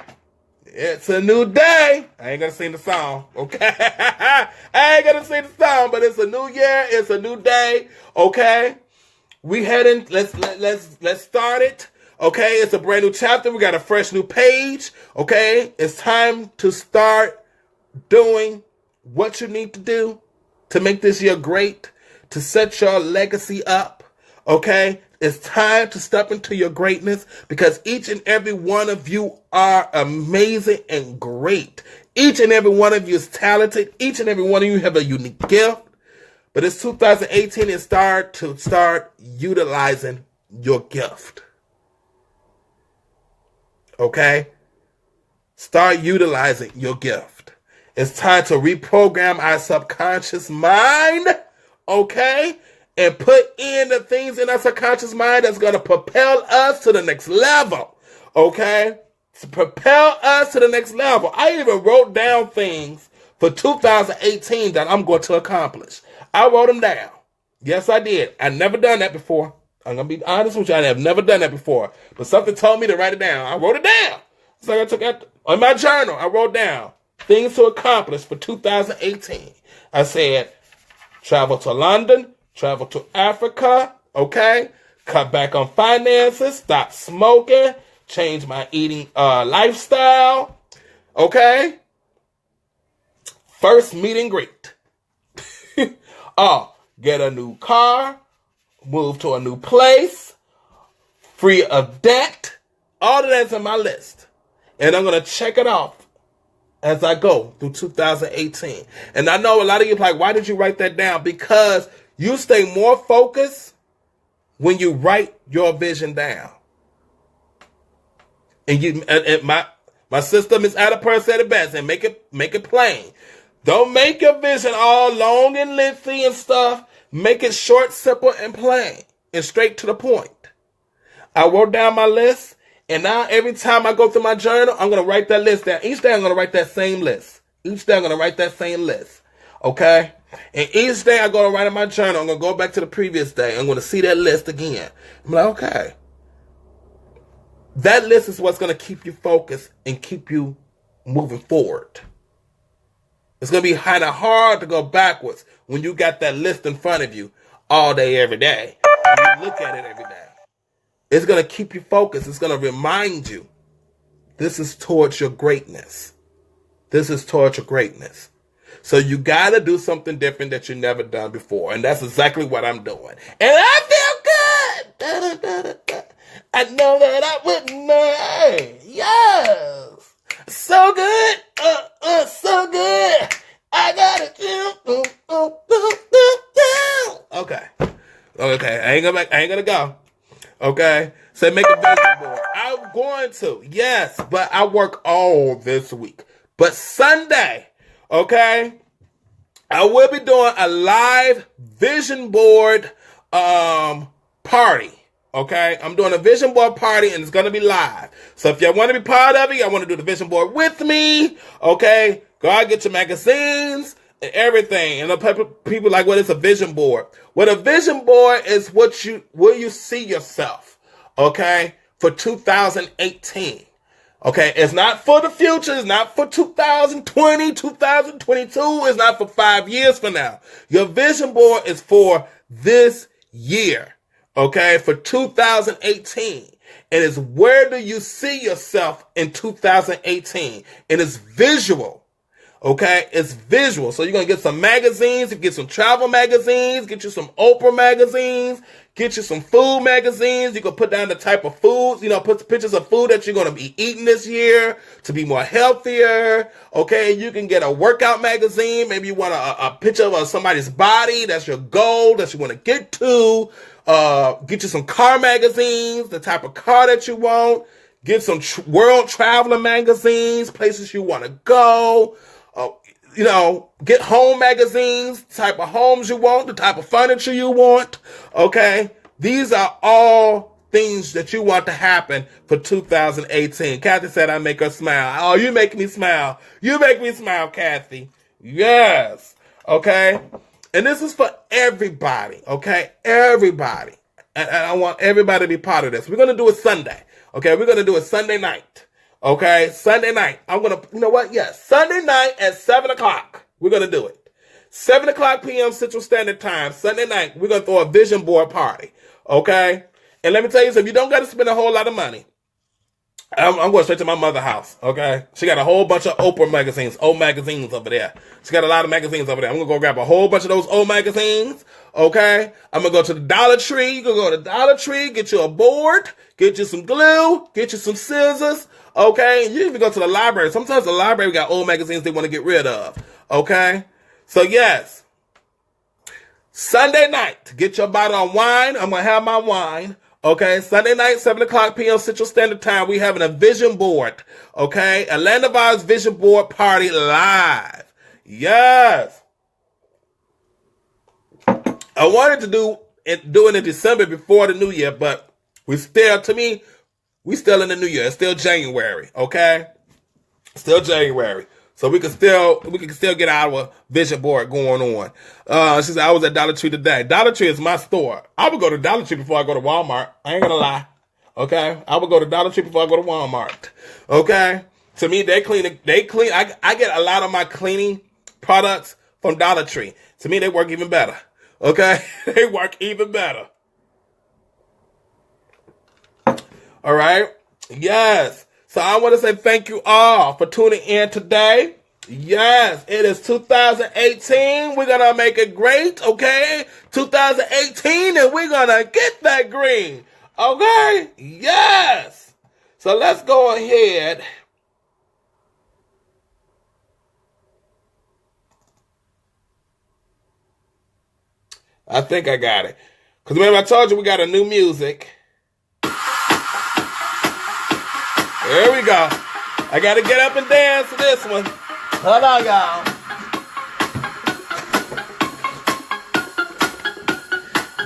It's a new day. I ain't gonna sing the song, okay? I ain't gonna sing the song, but it's a new year. It's a new day, okay? We heading. Let's start it, okay? It's a brand new chapter. We got a fresh new page, okay? It's time to start doing what you need to do to make this year great, to set your legacy up, okay? It's time to step into your greatness because each and every one of you are amazing and great. Each and every one of you is talented. Each and every one of you have a unique gift. But it's 2018 and start utilizing your gift. Okay? Start utilizing your gift. It's time to reprogram our subconscious mind, okay? And put in the things in our subconscious mind that's going to propel us to the next level, okay? To propel us to the next level. I even wrote down things for 2018 that I'm going to accomplish. I wrote them down. Yes, I did. I've never done that before. I'm going to be honest with you. I have never done that before. But something told me to write it down. I wrote it down. So I took it on my journal. I wrote down things to accomplish for 2018. I said, travel to London, travel to Africa, okay? Cut back on finances, stop smoking, change my eating lifestyle, okay? First meet and greet. Get a new car, move to a new place, free of debt. All of that's on my list. And I'm going to check it off as I go through 2018. And I know a lot of you are like, why did you write that down? Because you stay more focused when you write your vision down. And my sister Miss Adipur said it best, and make it plain. Don't make your vision all long and lengthy and stuff. Make it short, simple, and plain, and straight to the point. I wrote down my list, and now every time I go through my journal, I'm going to write that list down. Each day I'm going to write that same list. Each day I'm going to write that same list. Okay? And each day I go to write in my journal, I'm going to go back to the previous day. I'm going to see that list again. I'm like, okay. That list is what's going to keep you focused and keep you moving forward. It's going to be kind of hard to go backwards when you got that list in front of you all day, every day. When you look at it every day. It's going to keep you focused. It's going to remind you this is towards your greatness. This is towards your greatness. So you got to do something different that you've never done before. And that's exactly what I'm doing. And I feel good. Da, da, da, da. I know that I wouldn't mind. Yes. So good. So good. I got it. Okay. I ain't gonna go. Okay. So make a vision board. I'm going to. Yes. But I work all this week. But Sunday, okay, I will be doing a live vision board party. Okay, I'm doing a vision board party and it's going to be live. So if y'all want to be part of it, y'all want to do the vision board with me, okay, go out and get your magazines and everything. And the people like, what is a vision board? Well, a vision board is where you see yourself, okay, for 2018. Okay, it's not for the future. It's not for 2020, 2022. It's not for 5 years from now. Your vision board is for this year. Okay, for 2018. And it's where do you see yourself in 2018? And it's visual. Okay, it's visual. So you're going to get some magazines, you get some travel magazines, get you some Oprah magazines, get you some food magazines. You can put down the type of foods, put pictures of food that you're going to be eating this year to be more healthier. Okay, you can get a workout magazine. Maybe you want a picture of somebody's body. That's your goal that you want to get to. Get you some car magazines, the type of car that you want. Get some world traveler magazines, places you want to go. Get home magazines, the type of homes you want, the type of furniture you want. Okay. These are all things that you want to happen for 2018. Kathy said I make her smile. Oh, you make me smile. You make me smile, Kathy. Yes. Okay. And this is for everybody, okay? Everybody. And I want everybody to be part of this. We're going to do it Sunday, okay? We're going to do it Sunday night, okay? Sunday night. I'm going to, you know what? Yes, Sunday night at 7 o'clock. We're going to do it. 7 o'clock p.m. Central Standard Time, Sunday night. We're going to throw a vision board party, okay? And let me tell you something. You don't got to spend a whole lot of money. I'm going straight to my mother's house, okay? She got a whole bunch of Oprah magazines, old magazines over there. She got a lot of magazines over there. I'm going to go grab a whole bunch of those old magazines, okay? I'm going to go to the Dollar Tree. You can go to the Dollar Tree, get you a board, get you some glue, get you some scissors, okay? You even go to the library. Sometimes the library got old magazines they want to get rid of, okay? So, yes. Sunday night, get your bottle of wine. I'm going to have my wine. Okay, Sunday night, 7 o'clock p.m. Central Standard Time, we having a vision board. Okay, Atlanta Vibes Vision Board Party live. Yes. I wanted to do it in December before the New Year, but we still in the New Year. It's still January, okay? Still January. So we can still get our vision board going on. She said, I was at Dollar Tree today. Dollar Tree is my store. I would go to Dollar Tree before I go to Walmart. I ain't gonna lie. Okay? I would go to Dollar Tree before I go to Walmart. Okay? To me, they clean. I get a lot of my cleaning products from Dollar Tree. To me, they work even better. Okay? They work even better. All right? Yes. So I want to say thank you all for tuning in today. Yes, it is 2018. We're going to make it great, okay? 2018, and we're going to get that green, okay? Yes. So let's go ahead. I think I got it. Because remember I told you we got a new music. There we go. I got to get up and dance to this one. Hold on, y'all.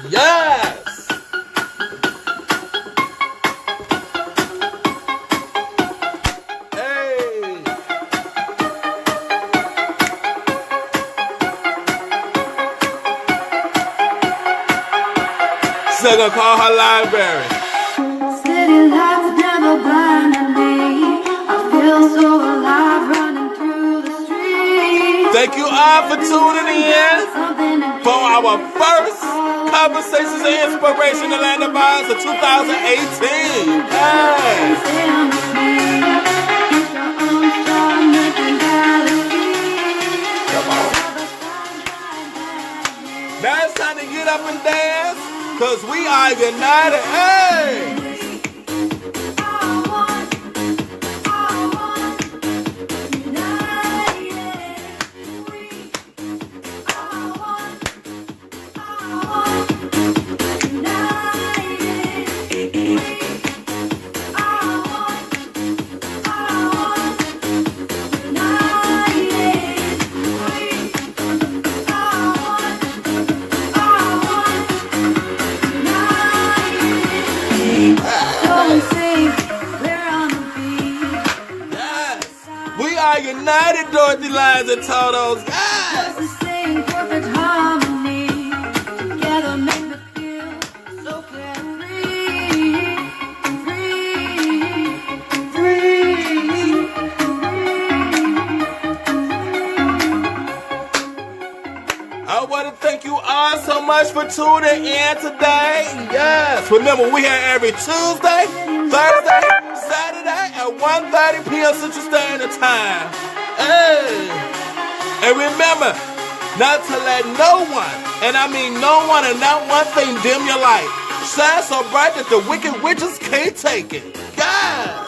Yes. Hey. She's going to call her library. City lights never blinding me. I feel so alive running through the streets. Thank you all for tuning in for our first Conversations and Inspiration Atlanta Vibes of 2018. Hey. Come on. Now it's time to get up and dance, because we are united. Hey! United Dorothy Lines and Totos. Yes! Just to sing perfect harmony. Together make me feel so carefree. I want to thank you all so much for tuning in today. Yes! Remember, we're here every Tuesday, Thursday, Saturday at 1:30 p.m. Central Standard Time. Hey. And remember, not to let no one, and I mean no one and not one thing, dim your light. Shine so bright that the wicked witches can't take it. Yes!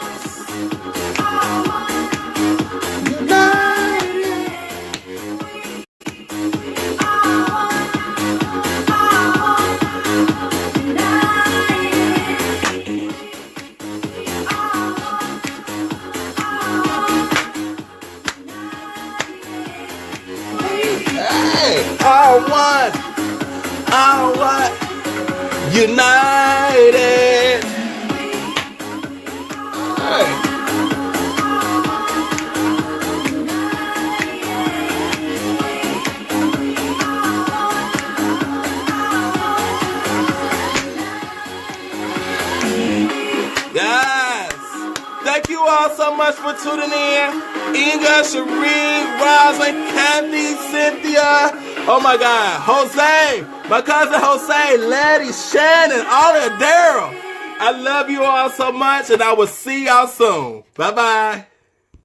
All one, united. Hey. Yes. Thank you all so much for tuning in. Inga, Cherie, Rosalind, Kathy, Cynthia. Oh my God, Jose, my cousin Jose, Letty, Shannon, all of Daryl. I love you all so much, and I will see y'all soon. Bye-bye.